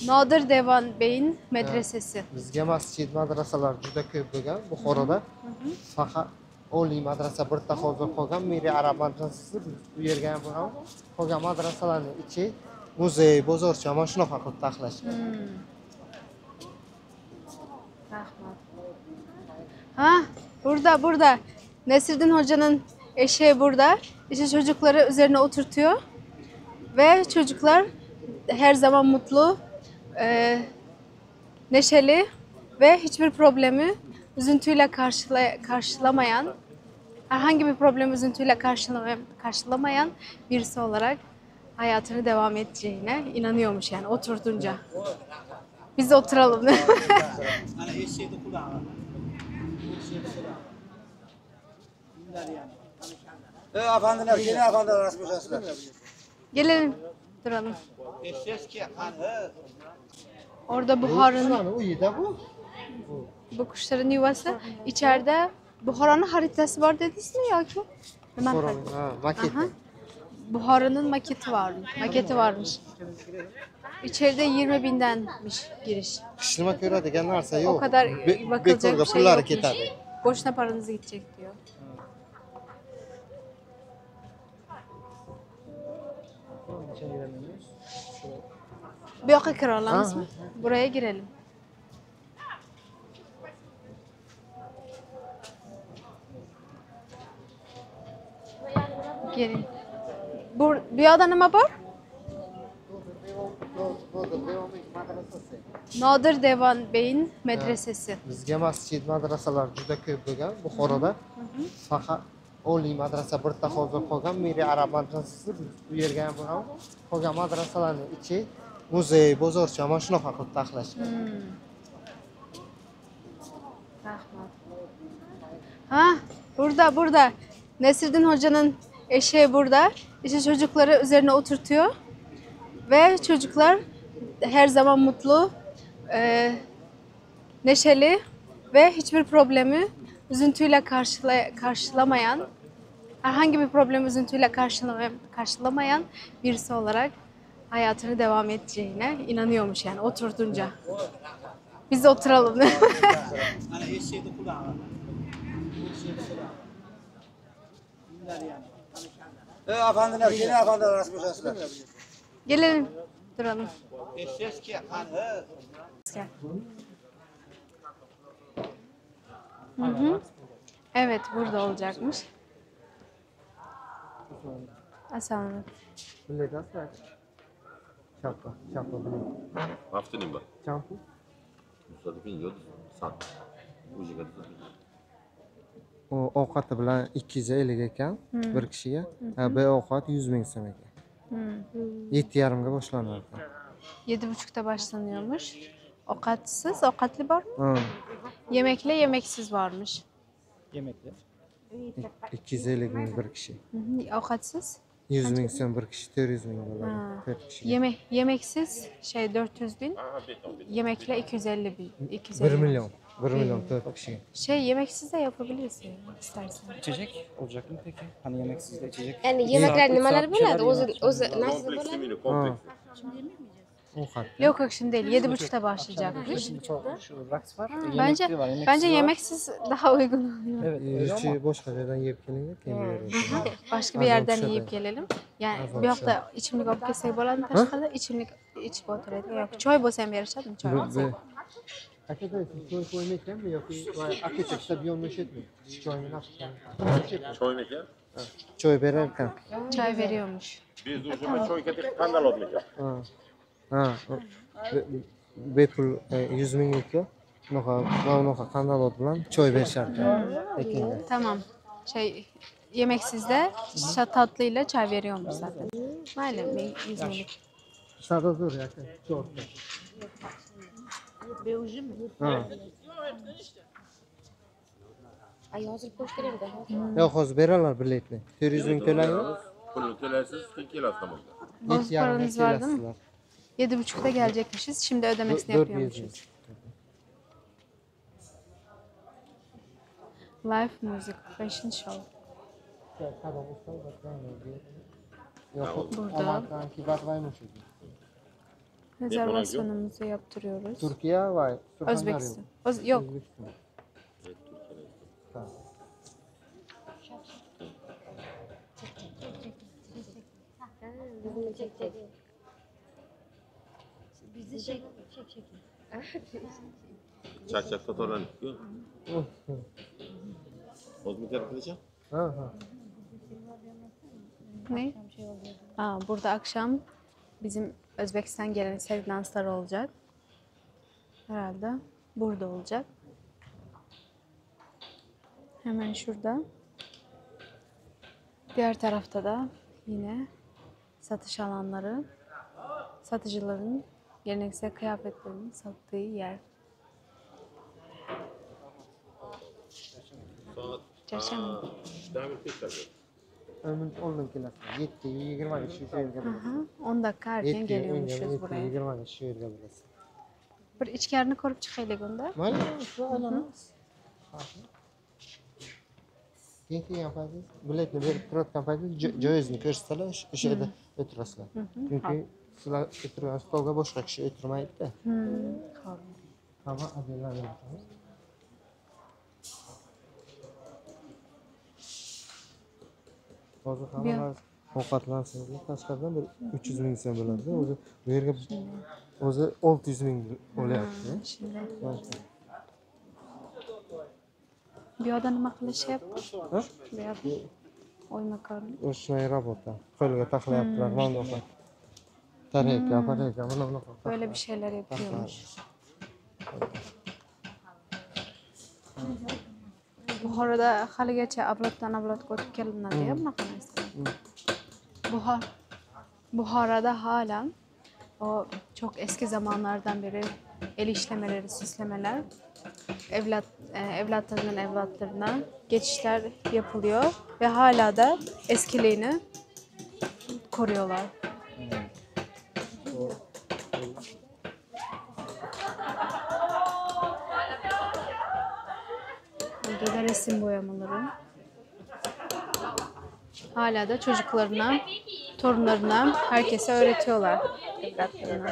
Nodir Devon Beyin medresesi. Bizga masjid madrasalar juda ko'p bo'lgan Buxoroda. Faqat oliy madrasa bitta hozir qolgan, Miri Arab madrasasi bu yerga ham boramiz. Qolgan madrasalarning ichi muzey, bozorcha, mana shunaqa qilib taxlashgan. Rahmat. Ha, burada. Nesriddin Hoca'nın eşeği burada. İşte çocukları üzerine oturtuyor. Ve çocuklar her zaman mutlu, neşeli ve hiçbir problemi üzüntüyle karşılamayan, herhangi bir problemi üzüntüyle karşılamayan birisi olarak hayatını devam edeceğine inanıyormuş yani oturtunca. Biz de oturalım. Efendiler, yine efendiler rasmışlar. Gelelim, duralım. Orada Buhara'nın, Uyida bu. bu kuşların yuvası. İçeride Buhara'nın haritası var dediniz mi ya ki? Maket. Aha. Buhara'nın maketi varmış. İçeride 20.000'denmiş giriş. Kishni ko'radigan narsa yo'q. O kadar bakılacak bir şey pullari yokmuş. ketadi. Boşuna paranız gidecek diyor. Bu yoqqa kira olamizmi? Buraya girelim. Gelin. Bu yoqda nima bor? Nodir Devon Beyin medresesi. Bizga masjid madrasalar juda ko'p bo'lgan Buxoroda. Faqat oliy madrasa bitta hozir qolgan, Miri Arab madrasasi bu yerga ham boramiz. Qolgan madrasalarning ichi muzey, bozorcha, mana shunaqa qilib taxlashgan. Rahmat. Ha, burada. Nesriddin Hoca'nın eşeği burada. İşte çocukları üzerine oturtuyor. Ve çocuklar her zaman mutlu, neşeli ve hiçbir problemi üzüntüyle karşılamayan, herhangi bir problemi üzüntüyle karşılamayan birisi olarak hayatını devam edeceğine inanıyormuş yani oturtunca. Biz de oturalım. Efendiler, yine efendiler rasmışlar. Gelelim, duralım. Gel. Hı. Evet, burada olacakmış. Assalamu Biletasizlar? Chappa bilet. Haftaning bor. Champu? Musaddiqning yo'q. Sat. O'ziga. O ovqati bilan 250 ekan bir kishiga. Bu ovqat 100.000 so'm ekan. 7:30 ga boshlanadi. 7:30'da başlanıyormuş. Ovkatsız, ovkatlı var mı? Yemekli, yemeksiz varmış. Yemekli. 250 ming bir kishi. Ovkatsız? 100.000 so'm bir kishi 400.000 bo'ladi. 4 kishi. Yemeksiz 400.000. Yemekli 250.000. 1 milyon. 1 milyon 4 kişi. Yemeksiz de yapabiliriz yani, istersen. İçecek olacak mı peki? Hani yemeksiz de içecek. Yani yemekler neler bo'ladi? O'zi nasıl Kompleks bo'ladi? menü, kompleks. Ovqat. Yok şimdi değil. 7:30'da başlayacakmış. Şu raks var. Bence yemekli var, yemeksiz bence var. yemeksiz daha uygun oluyor. Evet. öyle ama Yürüyüşü boşqa yerdan yeb kelinglar, keyin beramiz. Başka bir Az yerden olsa da. yiyip gelelim. Yani Az bir olsa. hafta içimlik olib kelsak bo'ladimi tashqarida? İçimlik içib o'tiradi. Yo'q, choy bo'lsa ham berishadimi choy? Akada choy qo'ymaysanmi yoki akada ishlab yonmashyapmi? Choyni Choymi ekan? Choy berar ekan. Çay veriyormuş. Biz o'sha choy ketib qanday olamiz? Ha. Bepul 100 minglikka bunaqa qandalot bilan choy berishar ekan. Tamam. Yemeksizde tatlıyla çay veriyormuş zaten. Aynen 100 millik. Sadazor aka. Choy. Ay hozir qo'yish kerak-da. Yo'q, hozir beralar biletni. 400 ming to'laymiz. Pulni to'laysiz, kelasiz tamam. Bozuk paranız var değil mi? 7:30'da gelecekmişiz. Şimdi ödemesini yapıyormuşuz. Live music, fashion show. Rezervasyonumuzu yaptırıyoruz. Türkiye ve Özbekistan. Yok. Bizi çek. Çarşaf fotoğrafını tutuyor. Ozmi taraflayacak. Ne? Burada akşam bizim Özbekistan geleneksel danslar olacak. Herhalde burada olacak. Hemen şurada. Diğer tarafta da yine satış alanları, satıcıların geleneksel kıyafetlerini sattığı yer. Çarşamba. Demin tekrar. Ömür 10 kilosu. 7-20 kişi şöyle geliriz. 10 dakika erken geliyormuşuz buraya. 20 kişi şöyle geliriz. Bir içkerini korup çıkaylık onda. Mana shu aylanamiz. Keyin yapasiz. Biletni berib turadigan paytda joyizni ko'rsatsalar, o'sha yerda o'tirasizlar. Chunki sizlar o'tirgan stolga boshqa kishi o'tirmaydi-da. Hamma adillarni beramiz. Hozir hamma ovqatlansin deb tashqaridan bir 300 ming so'm bo'ladi. O'zi bu yerga o'zi 600 ming bo'lyapti. Bu yoqda nima qilishyapti? Bu yoqda o'ymakorlik. O'shay robota. Qo'lga taqlayaptilar, mana bunaqa. Tareka, pareka, mana bunaqa. Böyle bir şeyler yapıyormuş. Buxoroda haligacha avloddan avlodga o'tib kelinadi ya bunaqa narsa. Buxoroda hala o çok eski zamanlardan beri el işlemeleri, süslemeler, evlatlarından evlatlarına geçişler yapılıyor ve hala da eskiliğini koruyorlar. Burada da resim boyamaları. Hala da çocuklarına, torunlarına, herkese öğretiyorlar. Evlatlarına.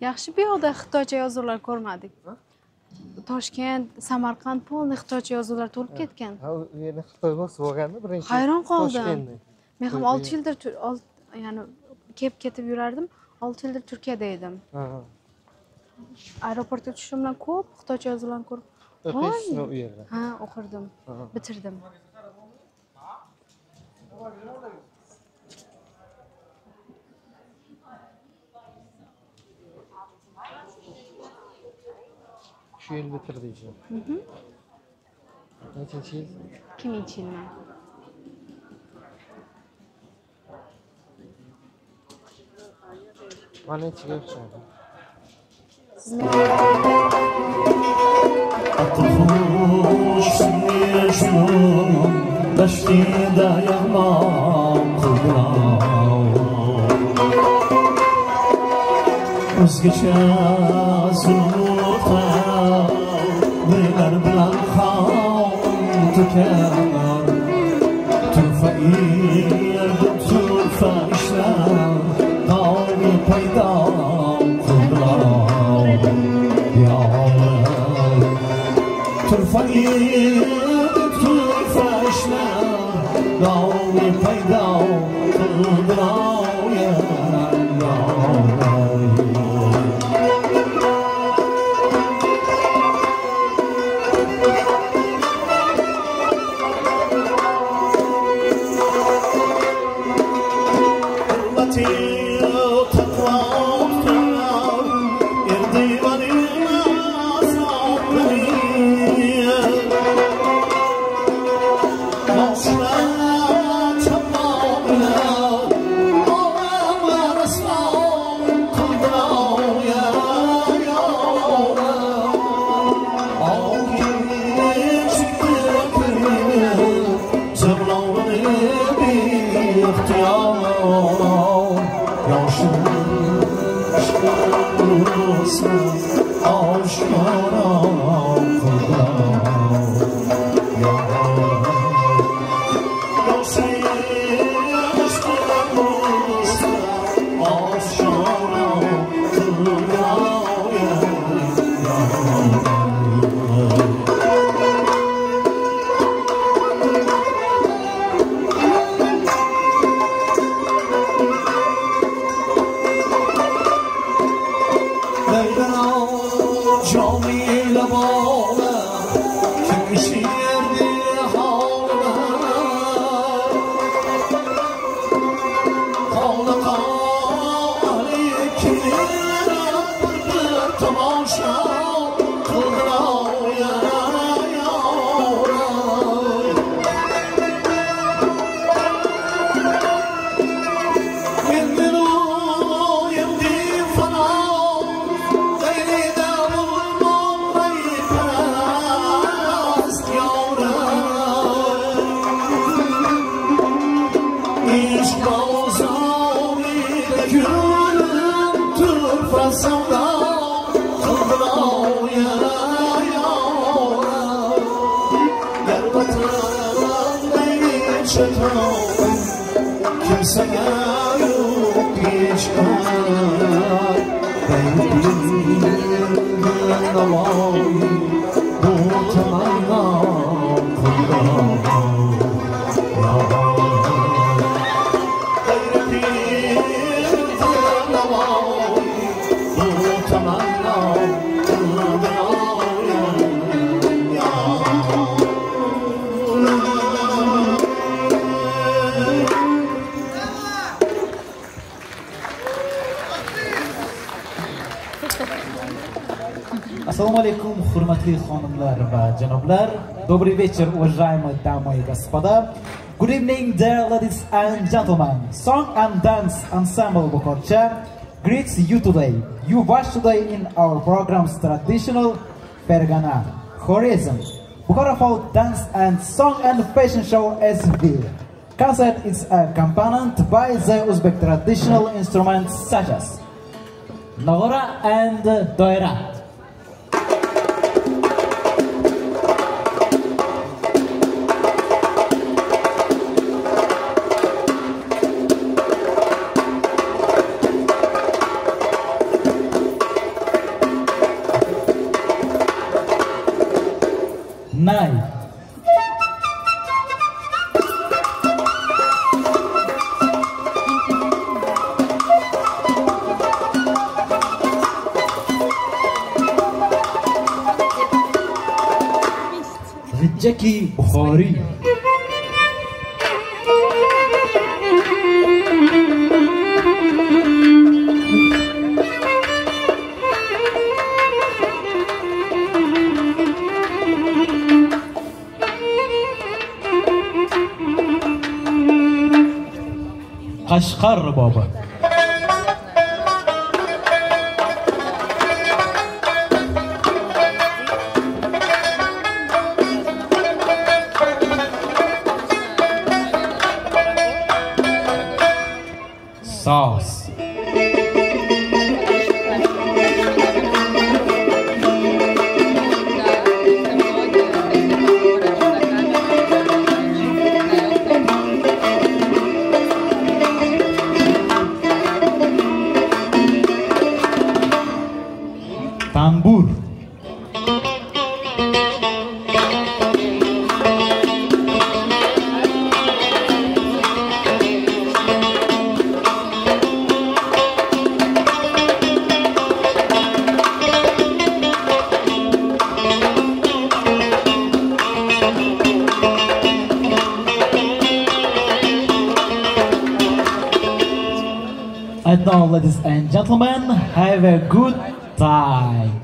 Yaxshi bu yoqda xitoycha yozuvlar ko'rmadik. Toshkent, Samarqand polni xitoycha yozuvlar to'lib ketgan. Ha, u yerda Xitoy bosib olganda birinchi. Hayron qoldim. Men ham 6 yildir ya'ni ketib yurardim. 6 yildir Turkiyada edim. Aeroportga tushishim bilan ko'p xitoycha yozuvlarni ko'rib. O'qiysizmi u yerda? Ha, o'qirdim. Bitirdim. Shu yil bitirdingiz. Nechinchi yil? 2000-yilmi? Mana ichiga o'xshaydi. O'zgacha zulmda nelar bilan qon to'kar turfa yerda turfa ishlar dog'i paydo qildilar ya Allah turfa yerda turfa ishlar dog'i paydo qildilar ya Allah Assalomu alaykum, hurmatli xonimlar va janoblar. Добрый вечер, уважаемые дамы и господа. Good evening, dear ladies and gentlemen. Song and Dance Ensemble Bukhara greets you today. You watch today in our program's traditional Fergana, Horizon, Bukhara Folk Dance and Song and Fashion Show SB. Concert is accompanied by the Uzbek traditional instruments such as Nagora and Doira. Nine. Jackie Bukhari. Qashqar Baba. Sauce. Tambur. And now, ladies and gentlemen, have a good time.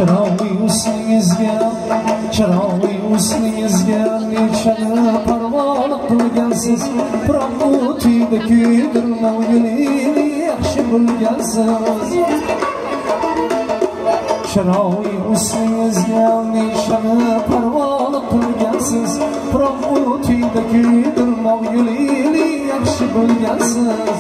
Chiroqli usingizga chiroqli usingizga nechani parvona qilgansiz biroq o'tida kuydirmovgini yaxshi bilgansiz chiroqli usingizga nechani parvona qilgansiz biroq o'tida kuydirmovgini yaxshi bilgansiz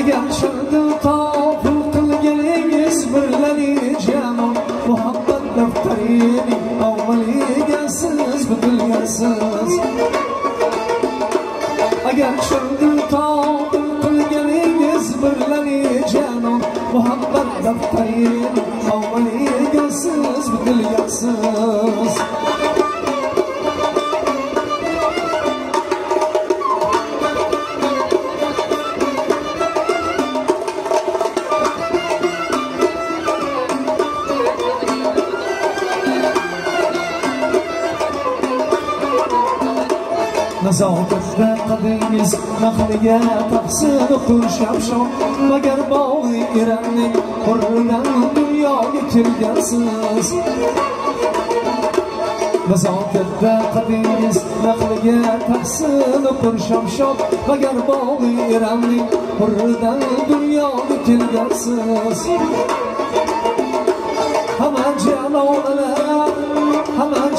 agar shirdi topib qilganingiz birlari janon muhabbat daftarining avvaliga siz bilgansiz agar shirdi topib qilganingiz birlari janon muhabbat daftarining avvaliga siz bilgansiz nazokatda qadingiz naqliga taqsir qurshab magar bog'i eranning hurridan dunyoga kelgansiz nazokatda qadingiz naqliga taqsir qurshab magar bog'i eranning hurridan dunyoga kelgansiz hamma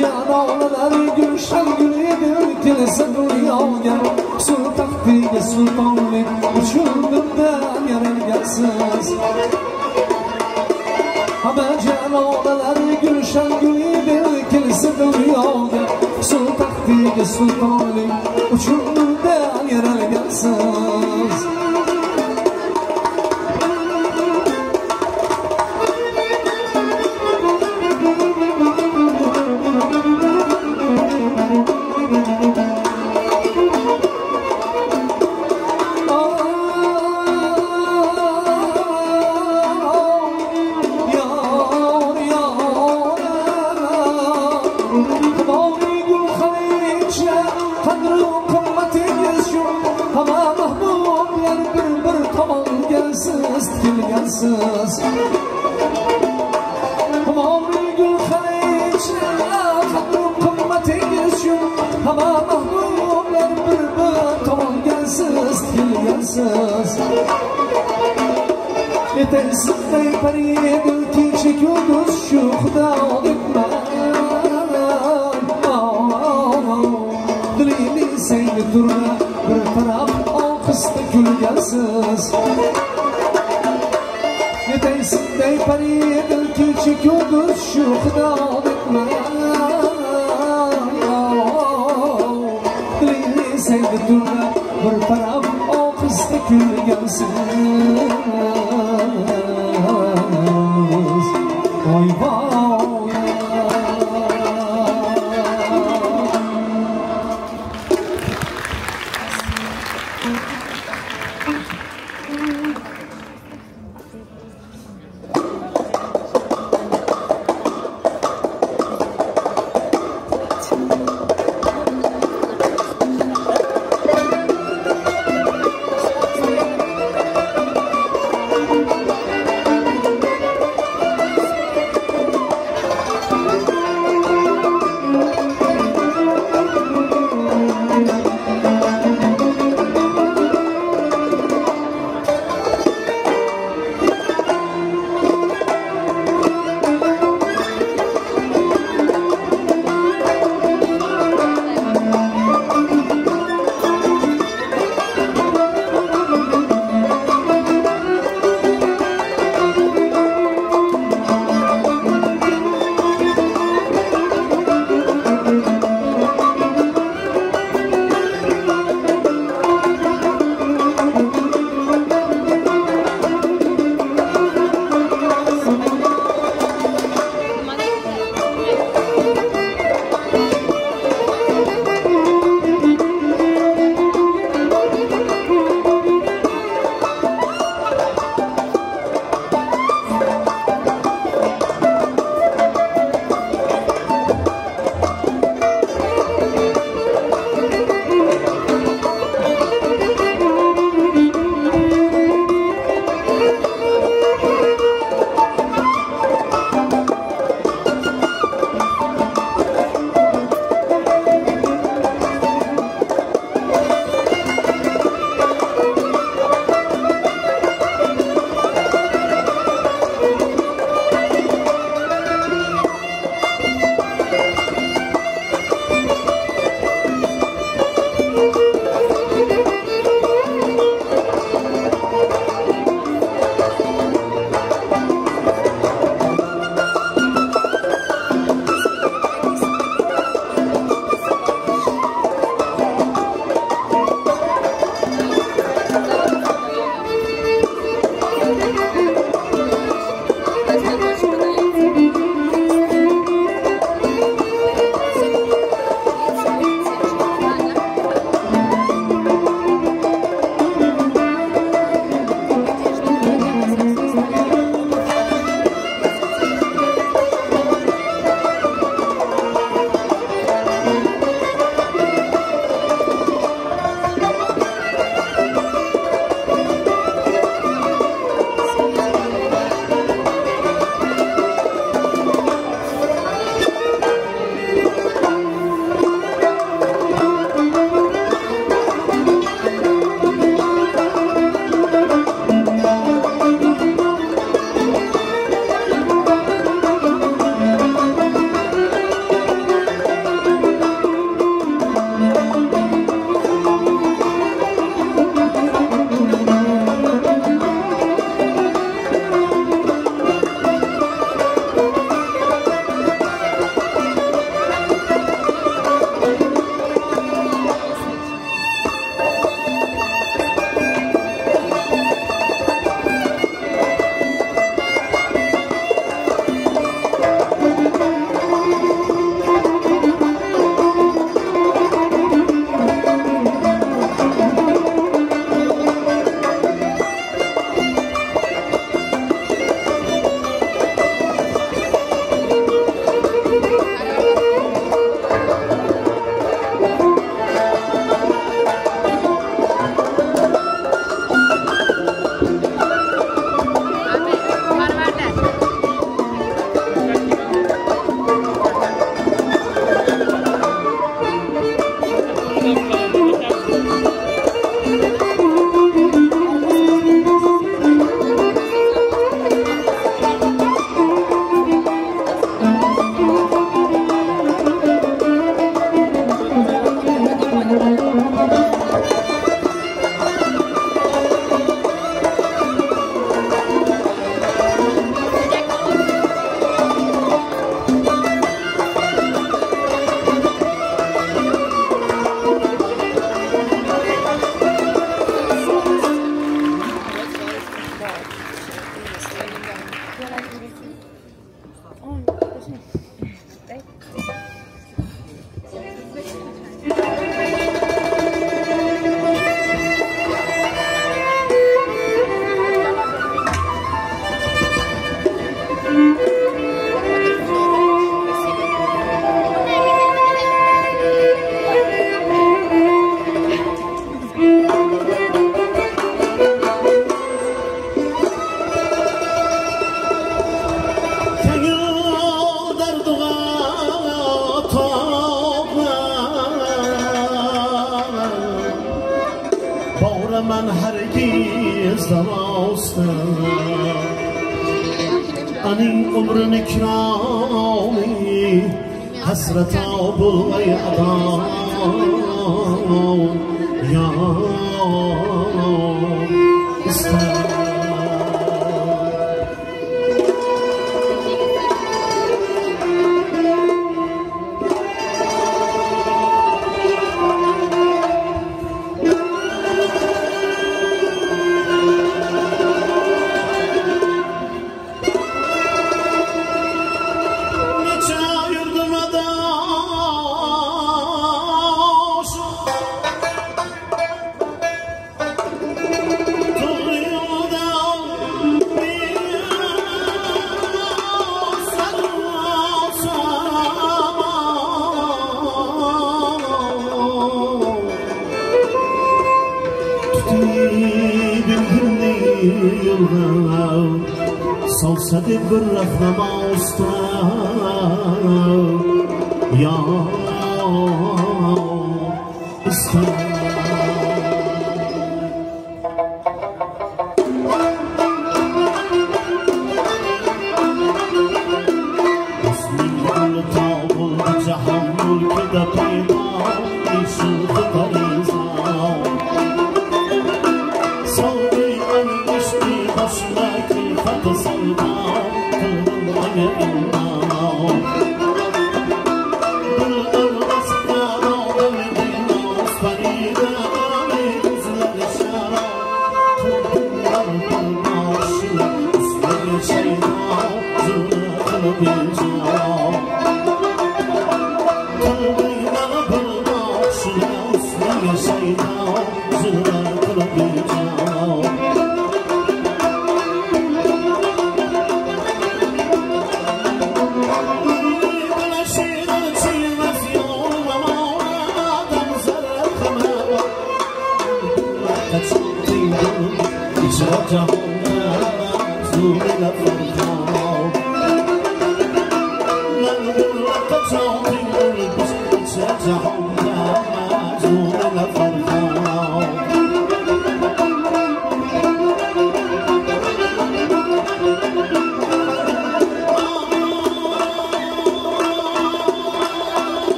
janonalar gulshan gulidir kelsa dunyoga sul taxtiga sultonlik uchun bundan yaralgansiz hamma janonalar gulshan gulidir kelsa dunyoga sul taxtiga sultonlik uchun bundan yaralgansiz Yetersizday pariyedil keçi gündüz şu xudolik dilini senga turma bir taraf olqisda kulgansiz Yetersizday pariyedil keçi gündüz şu xudolik dilini senga turma bir taraf olqisda kulgansiz Oy راستم أني عمر نكرامي حسرة أبو يعطى يا استاذ صوصة بالرفضة موسطة يا استاذ اسمي كل طاول بتحمل كده بيضا يشوف طريقة صوتي أنا مشتي بشمك فتصلبا كل الغنى إلنا بالأرض كانوا بالدين أصفرينا بإذن الإشارة كل الأرض الماشية اسمي شيدا زونا قلبي جاو قلبينا بالماشية اسمي شيدا زونا قلبي جاو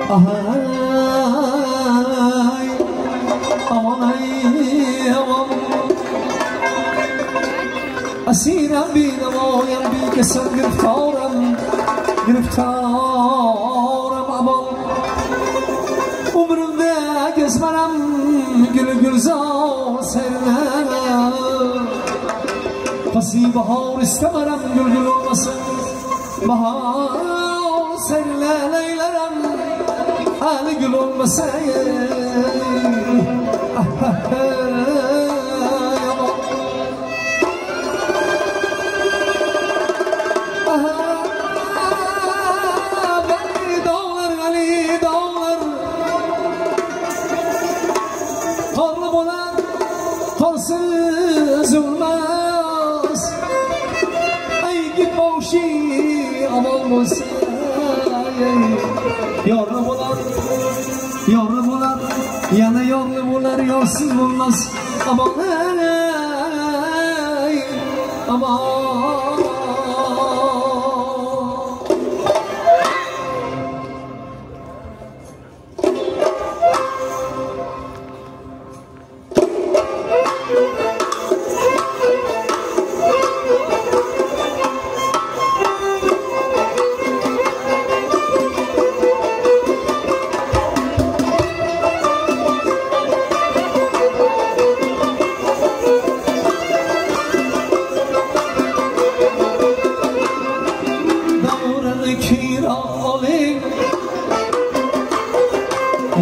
Ahay, aman ay aman. Asirem binamayan bir kesim giriftarım, giriftarım aman. Umrumda gezmenem gül gülzar serler. Fasi bahar istemerem gül gül olmasın. Bahar serleleylerem hali gül olmasın. Karsız olmaz. Ay git boşi aman olsa. Yorlu bular, yorlu bular. Yana yorlu bular, yorsuz olmaz. Aman ay, aman.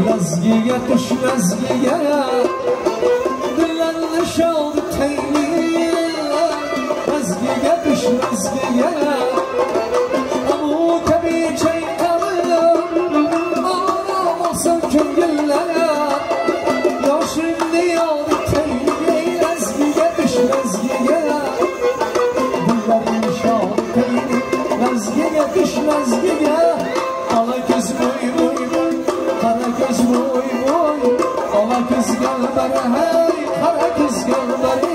Lazgiye kuş lazgiye dillerle şaldı teyni. Lazgiye kuş lazgiye amu tabi çaykalım. Ağlamasın küngüllere yaşımda yaldı teyni. Lazgiye kuş lazgiye dillerle şaldı teyni. Lazgiye kuş lazgiye ala göz boy boy boy. Kara göz boy boy, ala kız gel bana hey, kara kız gel bana.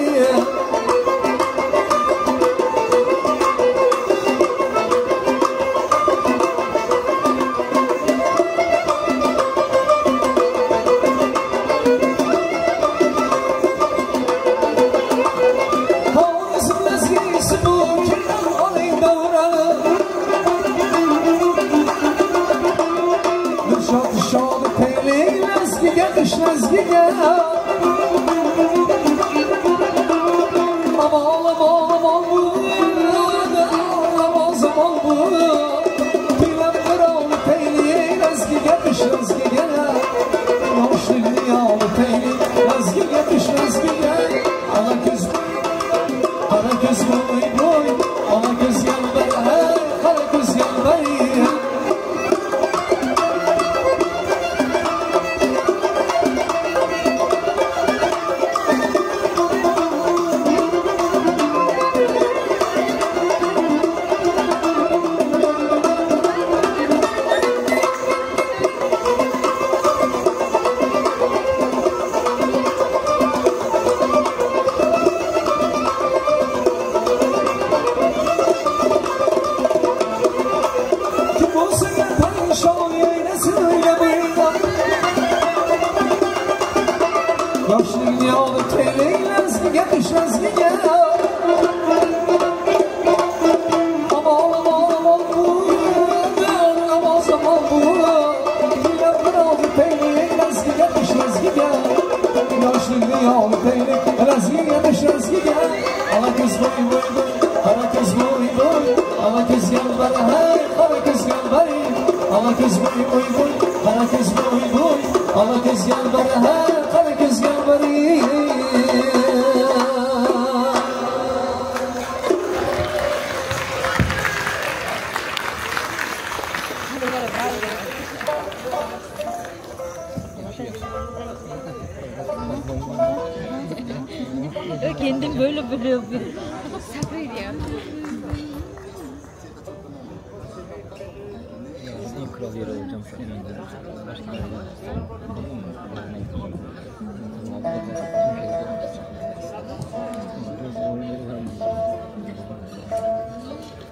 Kavunuzun ezgisi bu, kimden alayım davranı. Şadı peyli lazgiye kış lazgiye. Aman aman aman bu, aman zaman bu. Bilmem kralı peyli lazgiye kış lazgiye. Yaşlı dünyalı peyli lazgiye kış lazgiye. Ana göz boy, ana göz boy boy. Ana göz gel bana hey, ana göz gel bana. Yaşlı dünyalı teyli lazgiye kış lazgiye. Aman aman aman bu, aman zaman bu. Bilmem kralı teyli lazgiye kış lazgiye. Yaşlı dünyalı teyli lazgiye kış lazgiye. Ala kız boy boy boy, ala kız boy boy. Ala kız gel bana hey, ala kız gel bana. Ala kız boy boy boy, ala kız boy boy. Ala kız gel bana hey, ala kız gel bana. Kendim böyle böyle yapıyorum. Sabrediyor. En kral yeri olacağım şu an önünde. Başka yerde.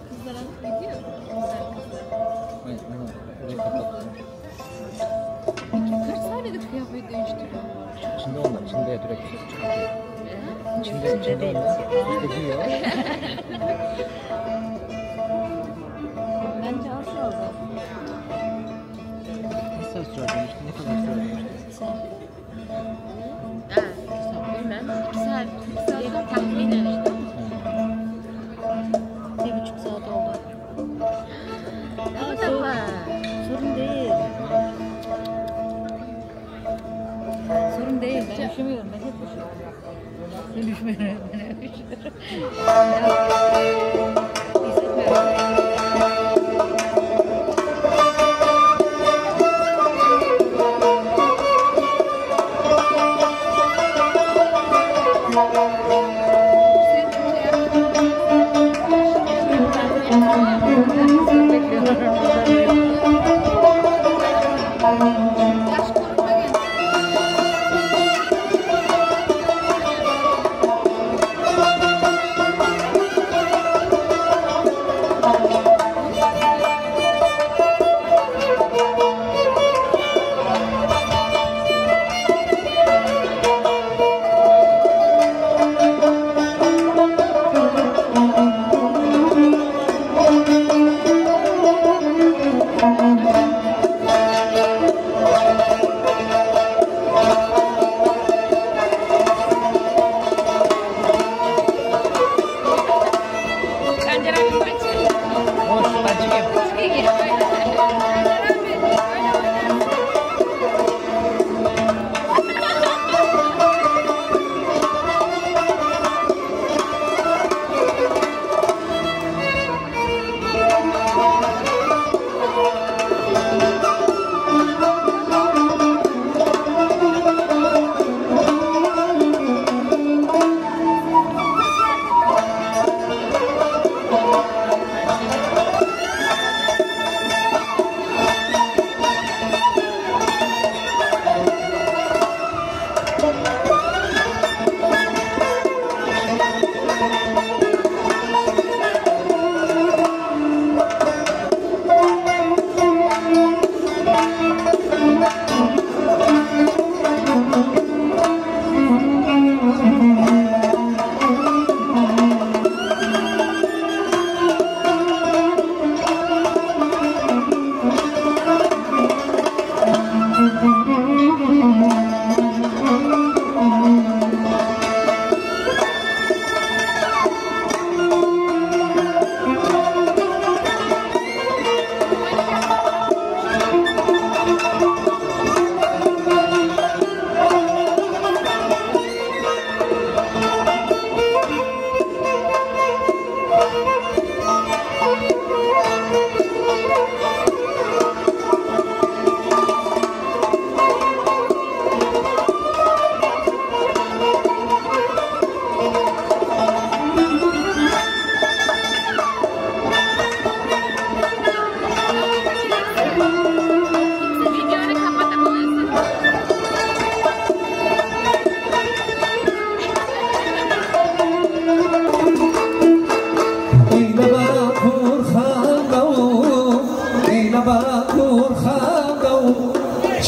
Kızlar alıp gidiyor. Hayır, orayı kapattım.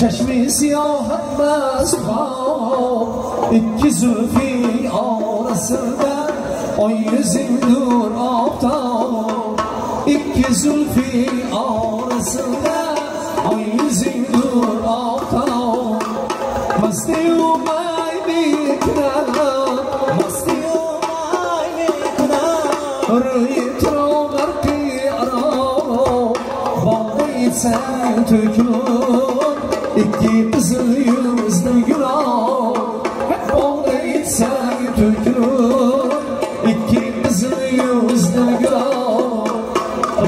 چشمی سیاحت مزخاب iki zülfi arasında ay yüzün nur aftab iki zülfi arasında ay yüzün nur aftab masti umay bikna masti umay bikna rüyet roğar ki ara bağlayıp sen tökülür İki kızıl yüzlü günah hep bağlayıp sen tökülür İki kızıl yüzlü günah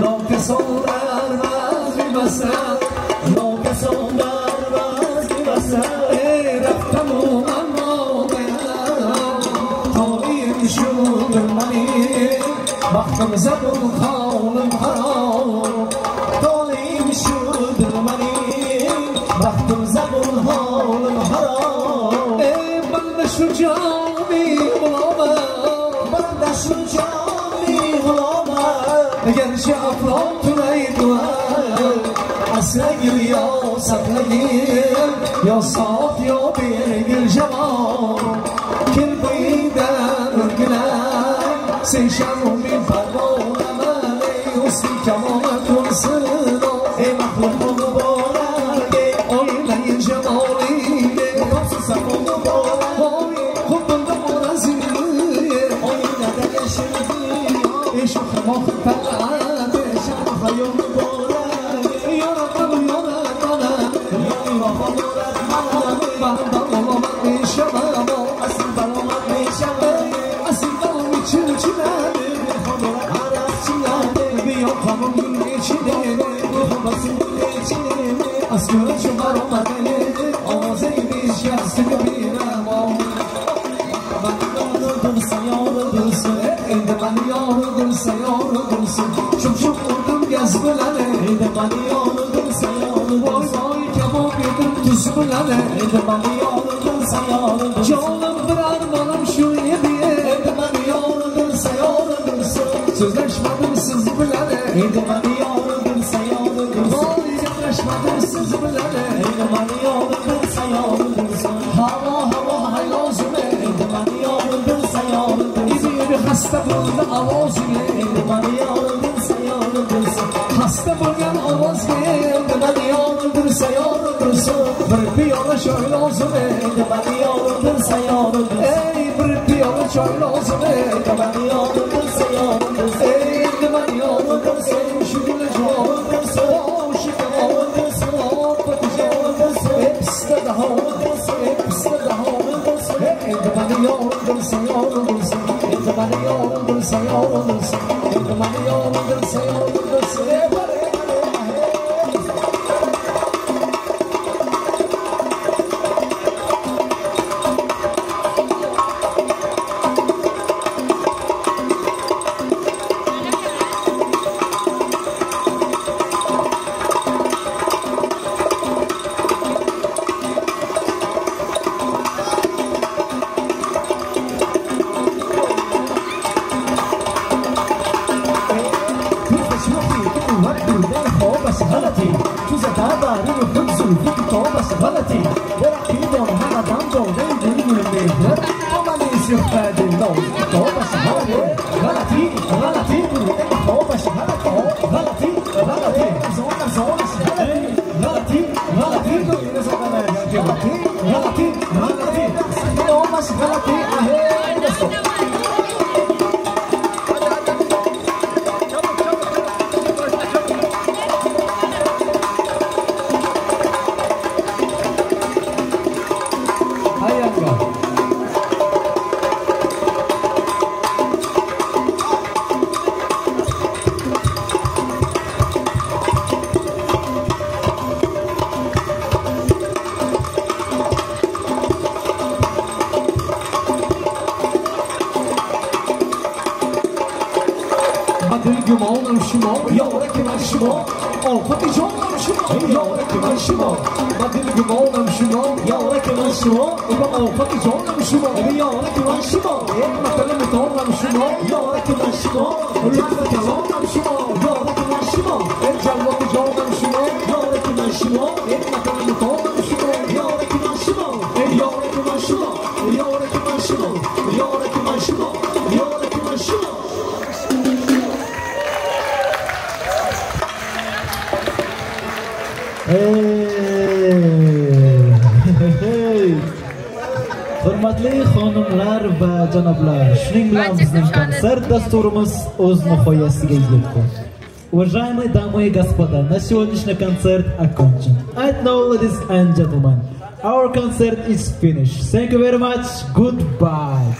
Nokta son vermez bilmezsen Nokta son vermez bilmezsen Raftan ulan mağdaya Tavlayım şu dünmeni Baktımıza bu kavlım haram Tavlayım şu dünmeni Baktımıza bu kavlım haram Ben de şu cami bulamam Ben de şu cami bulamam Gerçi aflatın eyduvar Asla giriyor saklayayım Ya saf ya bir gül cemal Kirpiğinden örgüler Sen şarrumin parmağına Usli kamala kursun Ey mahlukunu boğar Oynayın cemaliyle Kapsız sakonu boğar Kubbunda morazili Oynada yaşırdı Eşuk muhtar Eşuk hayonu boğar Yoratmalı yoratmalı Yoratmalı yoratmalı Bağdan olmak inşallah Aslında olmak inşallah tamam gün geçine Basın geçine Askıra çıkar ama deli Avaz eymiş yansın birem Yorulursa yorulursun Eyde beni yorulursa yorulursun Şup şup vurdum gez bilene Eyde beni yorulursa yorulursun Vay vay kebap yedim tuz bilene Eyde beni yorulursa yorulursun Canım birer balım şu yediye Eyde beni yorulursa yorulursun Sözleşmedim siz bilene Eyde beni yorulursa yorulursun Vay yaklaşmadım siz bilene Eyde beni yorulursa yorulursun Hava hava haylazım Eyde beni yorulursa yorulursun İzmir hasta buldu avazını Eyde beni yorulursa yorulursun Hasta bulgan avaz geldi beni yorulursa yorulursun Bir piyola şöyle olsun Eyde beni yorulursa yorulursun Ey bir piyola şöyle olsun Eyde beni yorulursa yorulursun Eyde beni yorulursa şu güneş yorulursa O şıkkı yorulursa O patıcı yorulursa Hepsi de daha olursa Hepsi de daha olursa Eyde beni yorulursa yorulursun Eyde beni yorulursa yorulursun Eyde beni yorulursa yorulursun Hurmatli xonimlar va janoblar, shuning bilan bizning konsert dasturimiz o'z nihoyasiga yetdi. Уважаемые дамы и господа, на сегодняшний концерт окончен. And now, ladies and gentlemen, our concert is finished. Thank you very much. Goodbye.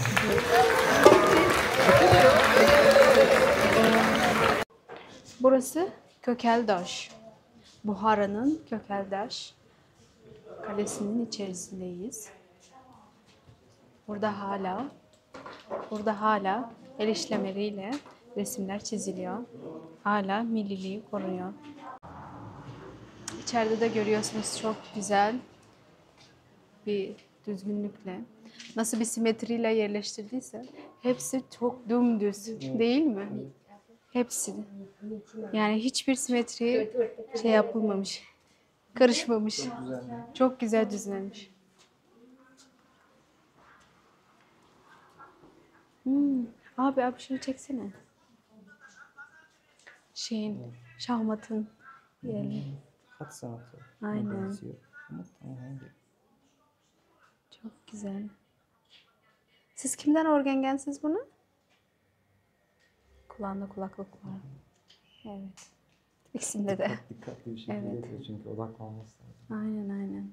Burası Kökeldaş. Buhara'nın Kökeldaş Kalesi'nin içerisindeyiz. Burada hala el işlemleriyle resimler çiziliyor. Hala milliliği koruyor. İçeride de görüyorsunuz çok güzel bir düzgünlükle, nasıl bir simetriyle yerleştirdiyse hepsi çok dümdüz değil mi? Hepsi. Yani hiçbir simetri şey yapılmamış, karışmamış. Çok güzel düzenlenmiş. Abi şunu çeksene. Şahmat'ın yeri. Hat sanatı. Aynen. Çok güzel. Siz kimden öğrendiniz bunu? Kulağında kulaklık var. Evet. İkisinde de. Dikkatli bir şekilde evet. yapıyor çünkü odaklanması lazım. Aynen.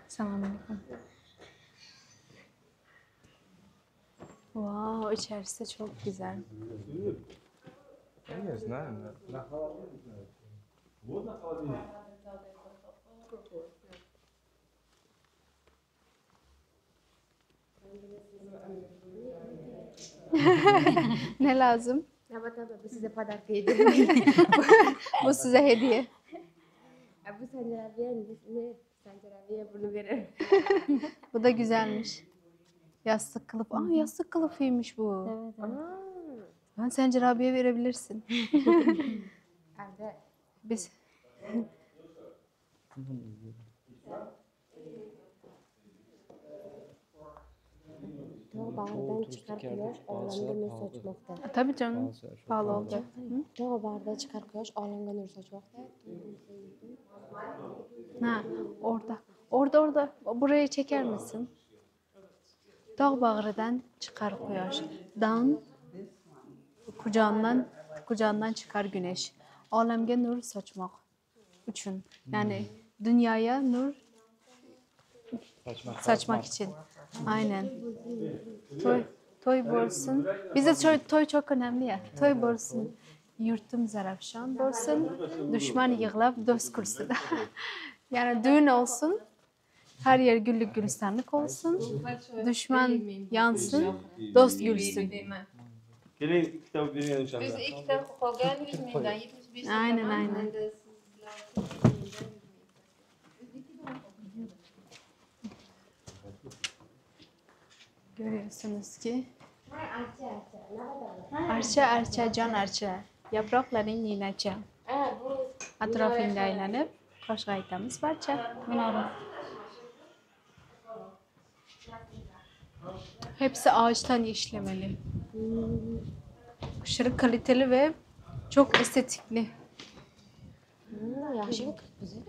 Selamünaleyküm. Wow, içerisi çok güzel. Ne lazım? Bu size pazar hediye. Bu size hediye. Bu Sancar abiye Sancar abiye bunu verir. Bu da güzelmiş. Yastık kılıf. Aa, yastık kılıfıymış bu. Evet. Ben Sancar abiye verebilirsin. Biz Tağ bağırdan çıkar quyosh olamga nur sochmoqda. tabii canım. Pahalı olacak. Tağ bağırdan çıkar quyosh olamga nur sochmoqda. Ha, orada. Orada. Burayı çeker misin? Dağ bağrıdan çıkar quyosh. Dağın kucağından çıkar güneş. Olamga nur sochmoq uchun. Yani dünyaya nur saçmak için. Aynen. Toy borsun. Bize toy çok önemli ya. Toy borsun. Yurtum zarafşan borsun. Düşman yığılıp dost kursun. Yani düğün olsun. Her yer güllük gülistanlık olsun. Düşman yansın. Dost gülsün. Gelin kitabı verin inşallah. Biz iki kitap qolgan 100 mingdan 75 Aynen. Görüyorsunuz ki arça, can arça. Yaprakların yinaça. Atrafında aylanıp qo'shiq aytamiz barcha. Hepsi ağaçtan işlemeli. Aşırı kaliteli ve çok estetikli.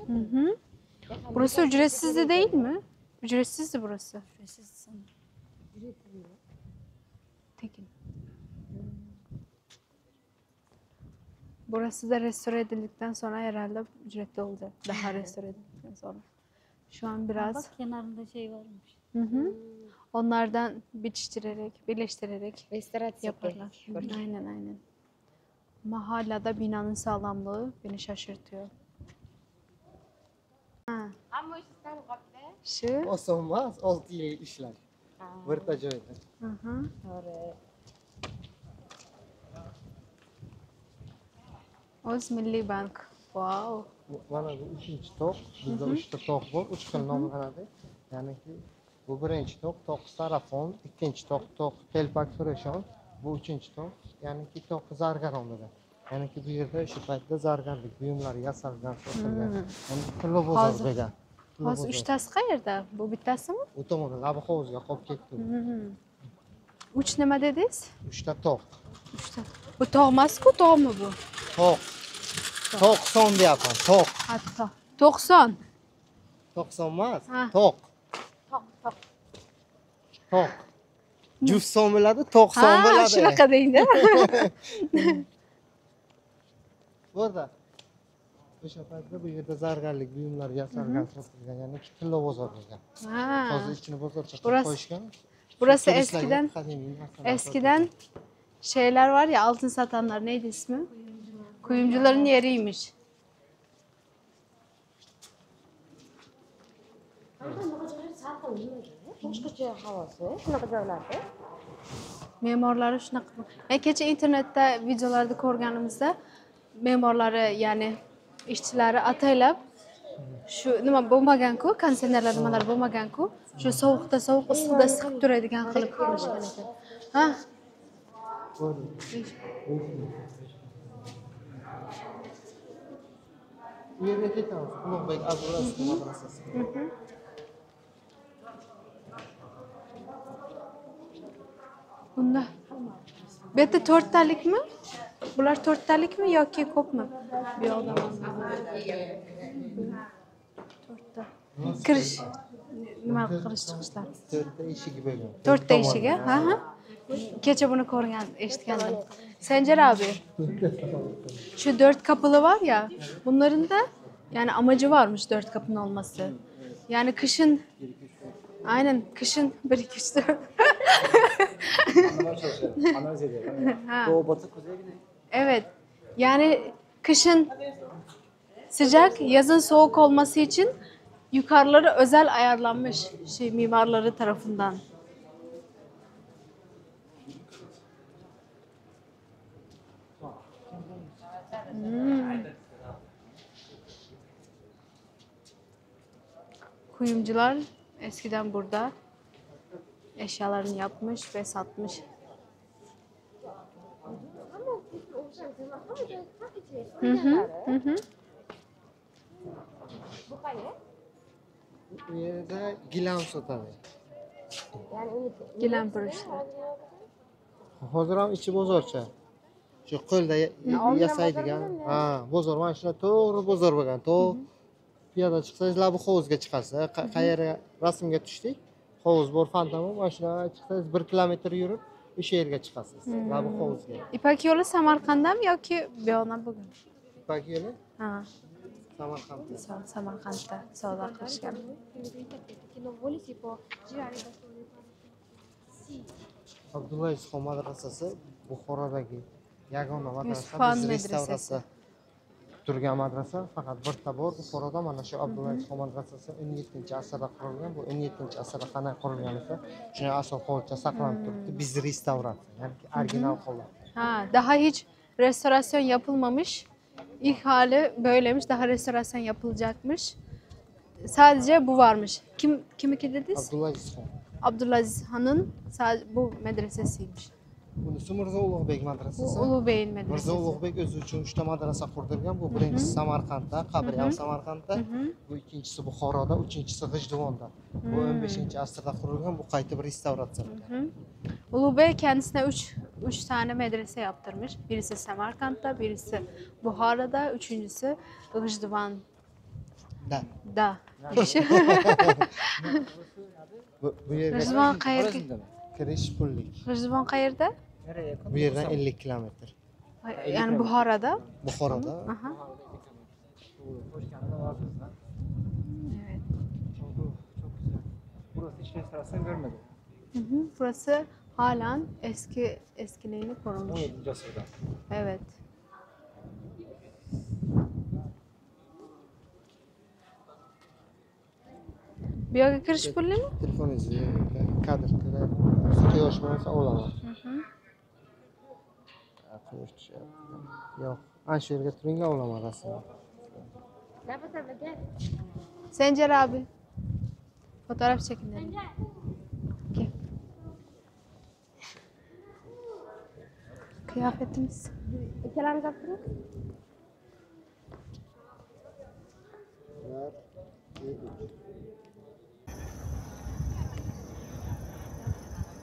Hı hı. Burası ücretsizdi değil mi? Ücretsizdi burası. Tekin. Burası da restore edildikten sonra herhalde ücretli olacak. Daha restore edildikten sonra. Şu an biraz... Bak kenarında şey varmış. Hı. Onlardan birleştirerek Restorasyon yaparlar. Aynen. Ama hala da binanın sağlamlığı beni şaşırtıyor. Ha. Ammo ishdan qopda. Şu. Osonmas, 6 yil ishlar. Birta joyda. O'z Milliy bank. Wow. Mana bu 3-chi to'q. Bizda 3 ta to'q bor, 3 xil nomlanadi. Ya'niki bu birinchi to'q sarafon, ikkinchi to'q telpak fireshon, bu uchinchi to'q, ya'niki to'q zargar omada. Ya'niki bu yerda o'sha paytda zargarlik buyumlari yasalgan, sotilgan. Yani pulli bozor degan. Hozir uchtasi qayerda? Bu bittasimi? U tomonda labi hovuzga qolib ketdi. 3 nima dedingiz? 3 ta to'q. Bu tog'mas-ku, tog'mi bu? To'q. To'q son deyapman, to'q. Hatto 90. 90 emas, Ha. to'q. To'q. Juft son bo'ladi, to'q son Ha, bo'ladi. shunaqa deydi. Burada. O'sha paytda bu yerda zargarlik buyumlar yasalgan, sotilgan, ya'ni tilla bozor bo'lgan. Ha. Hozir ichini bozorcha qilib Burası- qo'yishgan. Burası Turistlarga qadimiy narsalar eskiden şeyler var ya, altın satanlar, neydi ismi? Kuyumcuların yeriymiş. Boshqacha havosi, shunaqa joylarda. Memorları shunaqa. Men kecha internetda videolarda ko'rganimizda memorlari, ya'ni ishchilari ataylab shu nima bo'lmagan-ku, konditsionerlar nimalar bo'lmagan-ku, shu sovuqda sovuq, issiqda issiq turadigan qilib qilishgan ekan. Ha? Bu yerga ketamiz. Ulug'bek Abdulaziz madrasasi. Bunda. Bu yerda 4 talikmi? Bular 4 talikmi yoki ko'pmi? Bu yoqda. 4 ta. Kirish nima qilish chiqishlar? 4 ta eshigi bo'lgan. 4 ta eshigi, ha. Kecha buni eshitgandim. Sanjar abi, şu 4 kapılı var ya, bunların da yani amacı varmış 4 kapının olması. Yani kışın, aynen kışın 1, 2, 3, 4. Anlamaya çalışıyorum. Analiz ediyorum. Ha. Doğu, batı, kuzey, güney. Evet. Yani kışın sıcak, yazın soğuk olması için yukarıları özel ayarlanmış mimarları tarafından. Kuyumcular eskiden burada eşyalarını yapmış ve satmış. Hı hı, hı hı. Bu yerda gilam sotadi. Gilam buruşlar. Hozir ham ichi bozorcha. Shu qo'lda yasaydigan. Ha, bozor mana shuna to'g'ri bozor bo'lgan. Piyoda chiqsangiz labi hovuzga chiqasiz. Qayerga rasmga tushdik. Hovuz bor Fantami, mana shuna chiqsangiz 1 kilometr yurib o'sha yerga chiqasiz. Labi hovuzga. İpek yolu Samarkand'da yoki bu yoqdan bugün? İpek yo'li Ha. Samarqandda. Samarqandda savdo qilishgan. Abdulla Isoqxon madrasasi Buxorodagi yagona madrasa. Yusufxon Biz madrasasi. restavratsiya turgan madrasa faqat bitta bor Buxoroda. Mana shu Abdulla Isoqxon madrasasi 17-asrda qurilgan. Bu 17-asrda qanday qurilgan esa, shunga asos holicha saqlanib turibdi. Biz restavratsiya, ya'ni original holat. Ha, daha hiç restorasyon yapılmamış. İlk hali böylemiş. Daha restorasyon yapılacakmış. Sadece bu varmış. Kimiki dediniz? Abdulla Isoqxon. Abdülaziz Han'ın sadece bu medresesiymiş. Bunisi Mirzo Ulug'bek madrasasi. Bu Ulug'bey'in medresesi. Mirzo Ulug'bek o'zi uchun 3 ta madrasa qurdirgan. Bu birinchisi Samarqandda, qabri ham Samarqandda, bu ikkinchisi Buxoroda, uchinchisi G'ijduvonda. Bu 15-asrda qurilgan, bu qaytib restavratsiya qilingan. Ulubey kendisine üç tane medrese yaptırmış. Birisi Samarkand'da, birisi Buhara'da, üçüncüsü G'ijduvon'da. Bu yerga G'ijduvon qayerga? kirish pullik. G'ijduvon qayerda? Nereye yakın? Bu yerdan 50 kilometr. Yani Buhara'da. Buxoroda. Aha. Hoş geldin. Ağzınızdan. Evet. Çok güzel. Burası hiç restorasyon görmedi. Burası halen eskiliğini korumuş. 17. asırda. Evet. Bu yoqqa kirish pulli mi? Telefoningizni kadr quyosh bo'lsa olaman. Quyosh tushyapti. Yo'q, ana shu yerga turing, olaman rasmni. Sencer abi. Fotoğraf çekin dedim. Gel. Kıyafetimiz. İkilamiz yaptınız.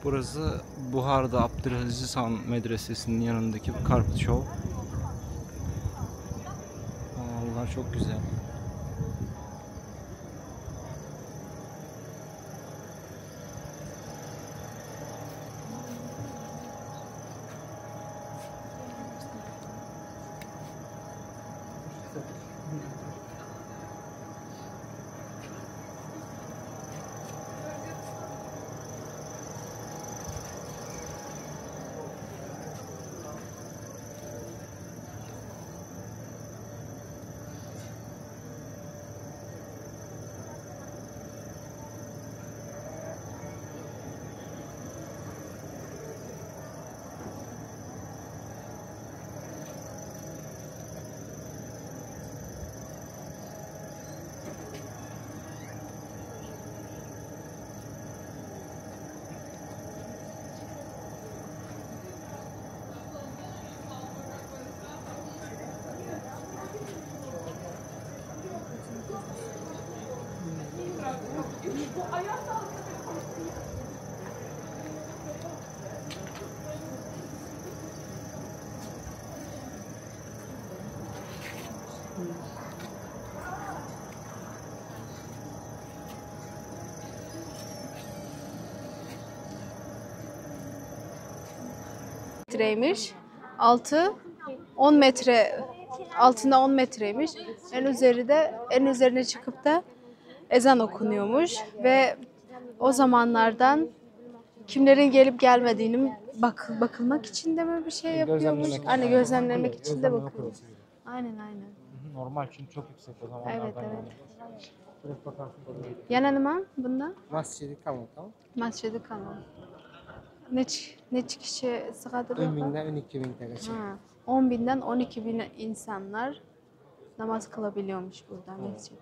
Burası Buhar'da Abdülaziz Han Medresesi'nin yanındaki bir Carpet Show. Vallahi çok güzel. metreymiş. Altı 10 metre, altında 10 metreymiş. En üzerine çıkıp da ezan okunuyormuş ve o zamanlardan kimlerin gelip gelmediğini bakılmak için de mi bir şey yapıyormuş? Gözlemlemek için. Hani gözlemlemek için de Gözlemleme bakıyor. kurulu. Aynen. Normal çünkü çok yüksek o zamanlardan. Evet. yani. Direkt bakarsın. Yana nima bunda? Masjidi Kamol. Masjidi Kamol. Ne kishi sig'adi? 10 mingdan 12 mingtagacha. 10 binden 12 bin insanlar namaz kılabiliyormuş burada mescid.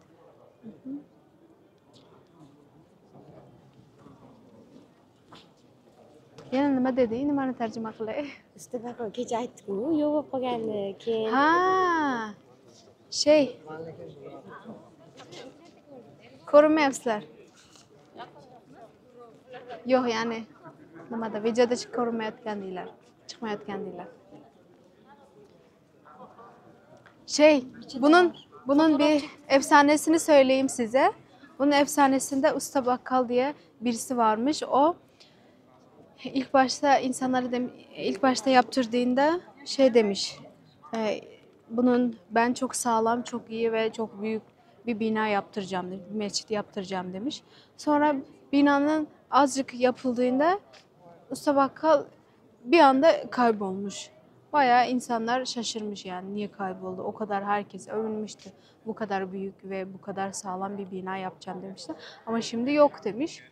Yana nima dedi? Nimani tarjima qilay? Ustiga kecha aytdik-ku, yo'q bo'lib qolgandi. Keyin Ha. Ko'rinmayapsizlar. Yo'q, ya'ni nimada videoda ko'rinmayotgandinglar, chiqmayotgandinglar. Bunun bir efsanesini söyleyeyim size. Bunun efsanesinde Usta Bakkal diye birisi varmış. O ilk başta ilk başta yaptırdığında demiş. Ben çok sağlam, çok iyi ve çok büyük bir bina yaptıracağım, bir mescit yaptıracağım demiş. Sonra binanın azıcık yapıldığında Usta Bakkal bir anda kaybolmuş. Bayağı insanlar şaşırmış yani niye kayboldu. O kadar herkes övünmüştü. Bu kadar büyük ve bu kadar sağlam bir bina yapacağım demişler. Ama şimdi yok demiş.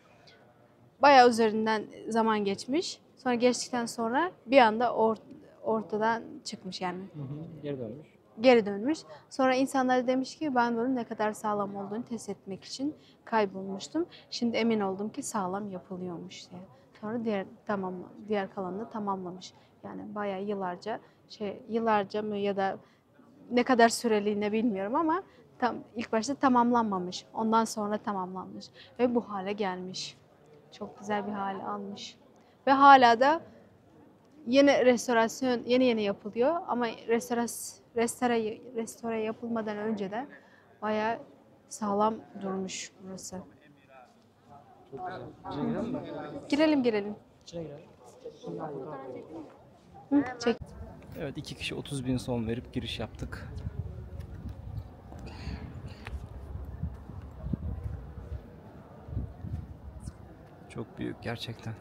Bayağı üzerinden zaman geçmiş. Sonra geçtikten sonra bir anda ortadan çıkmış yani. Geri dönmüş. Sonra insanlar demiş ki ben bunun ne kadar sağlam olduğunu test etmek için kaybolmuştum. Şimdi emin oldum ki sağlam yapılıyormuş diye. Sonra diğer kalanını tamamlamış. Yani bayağı yıllarca mı ya da ne kadar süreliğine bilmiyorum ama ilk başta tamamlanmamış. Ondan sonra tamamlanmış ve bu hale gelmiş. Çok güzel bir hale almış. Ve hala da restorasyon yeni yapılıyor ama restore yapılmadan önce de bayağı sağlam durmuş burası. Girelim. Çek. Evet, 2 kişi 30.000 son verip giriş yaptık. Çok büyük gerçekten.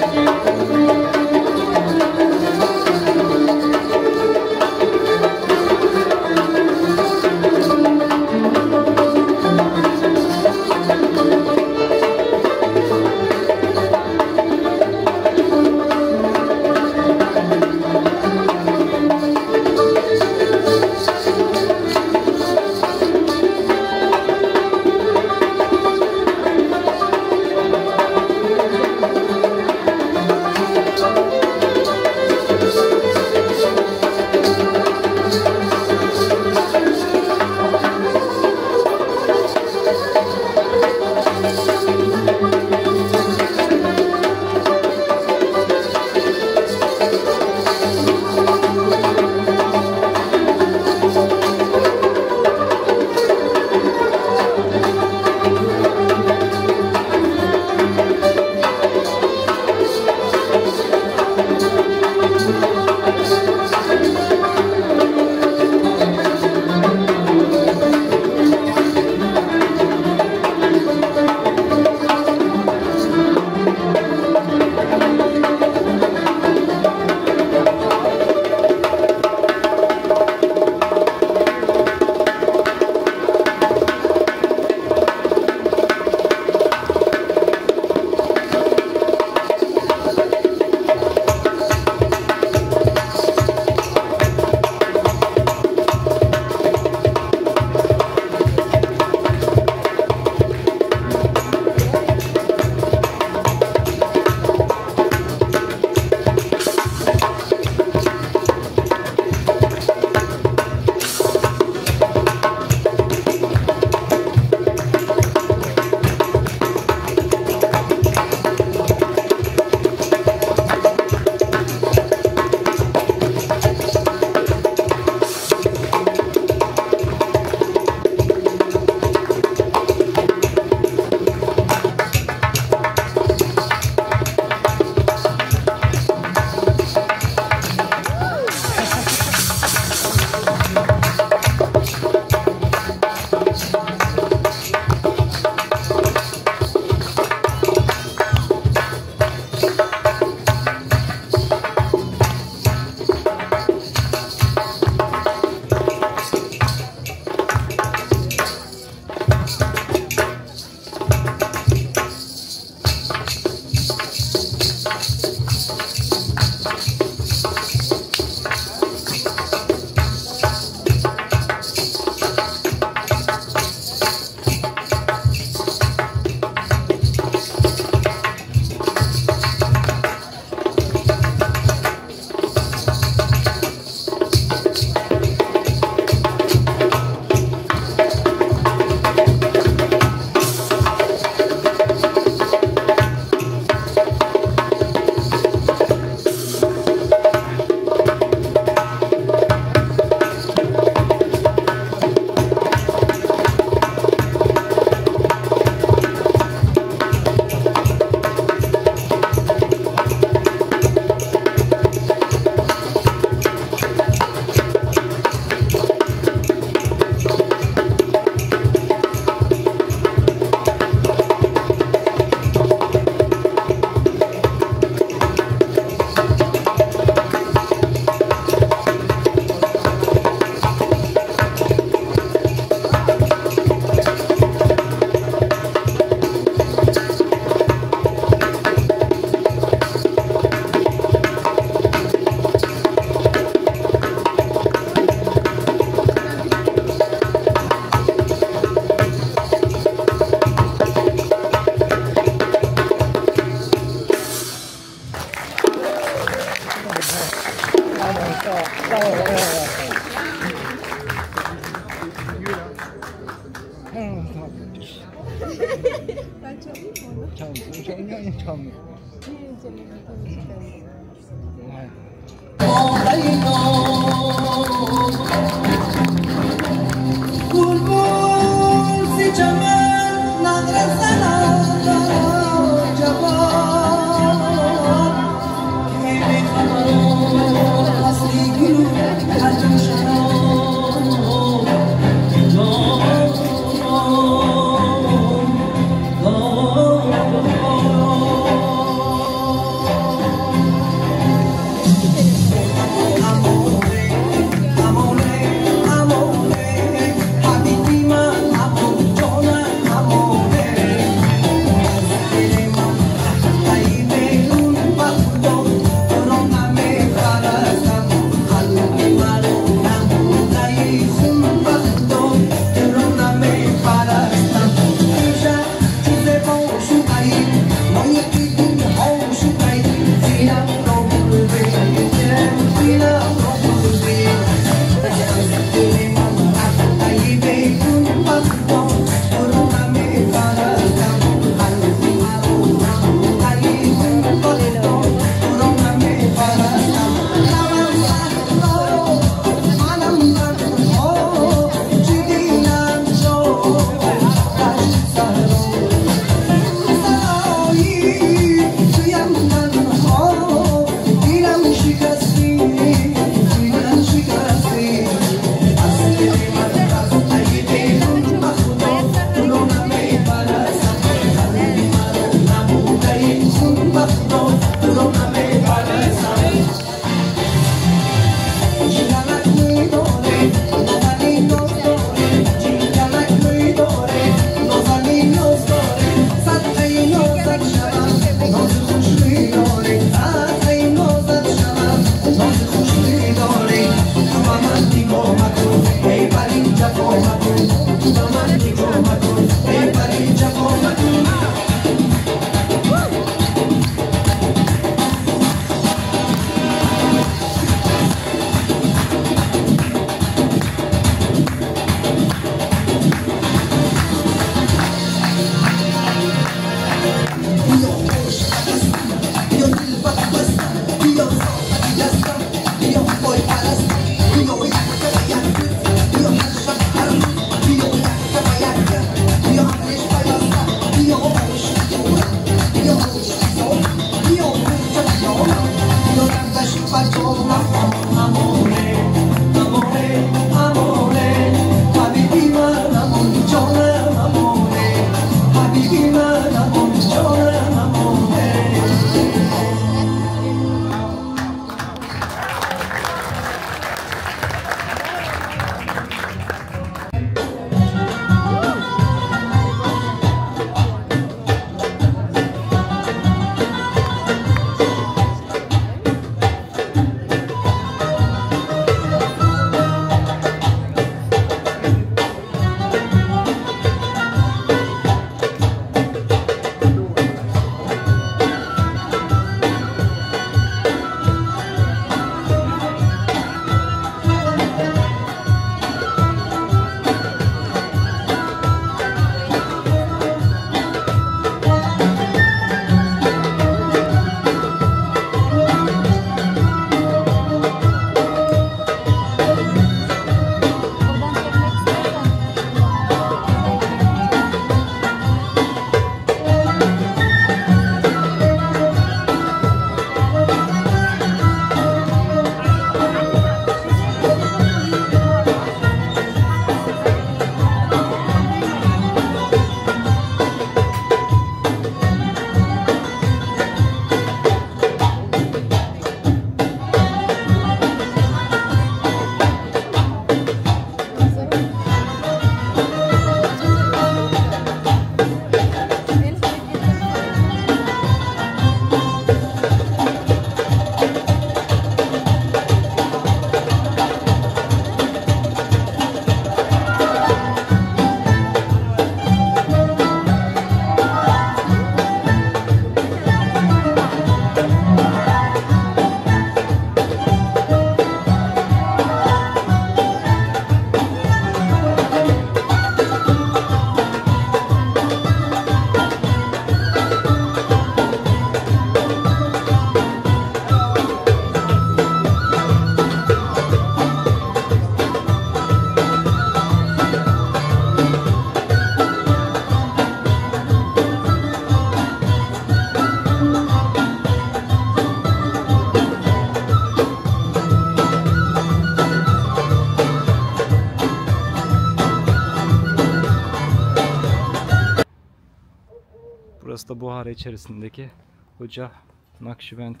Burası da Buhara içerisindeki Hoca Nakşibend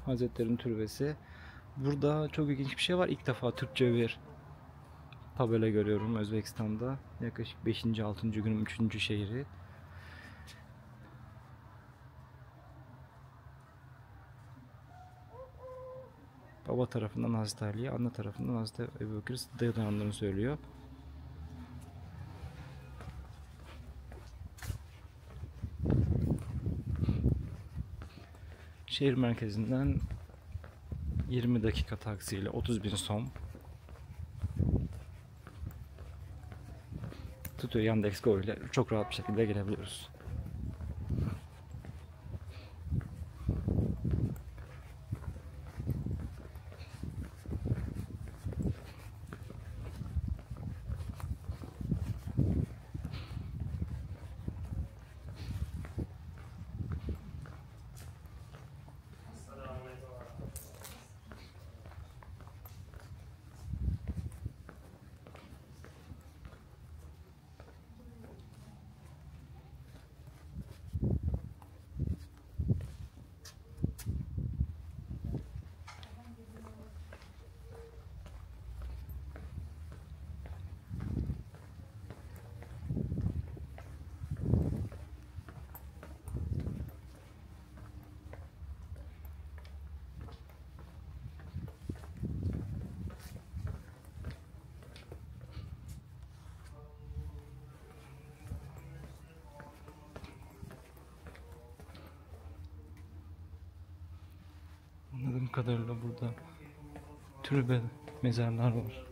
Hazretleri'nin türbesi. Burada çok ilginç bir şey var. İlk defa Türkçe bir tabela görüyorum Özbekistan'da. Yaklaşık 5. 6. günüm 3. şehri. Baba tarafından Hazreti Ali'ye, anne tarafından Hazreti Ebubekir Sıddık'a dayandığını söylüyor. Şehir merkezinden 20 dakika taksiyle 30.000 som tutuyor. Yandex.Go ile çok rahat bir şekilde gelebiliyoruz. Anladığım kadarıyla burada türbe mezarlar var.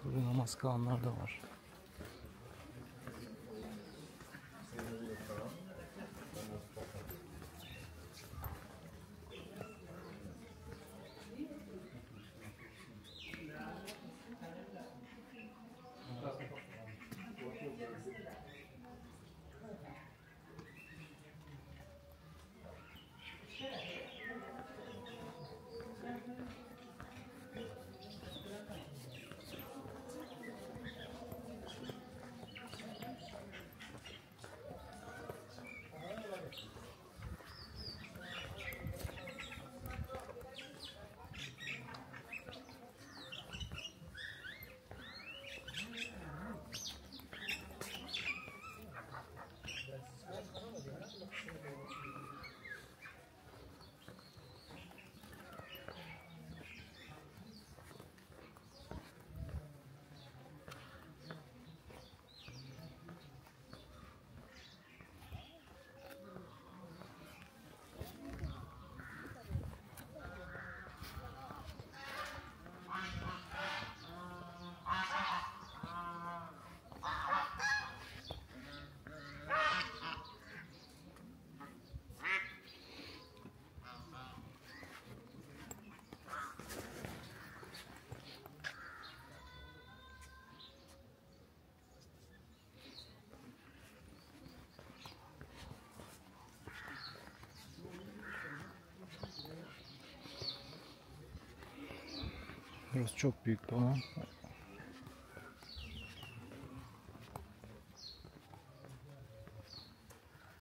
Burada namaz kılanlar da var. Burası çok büyük bir alan.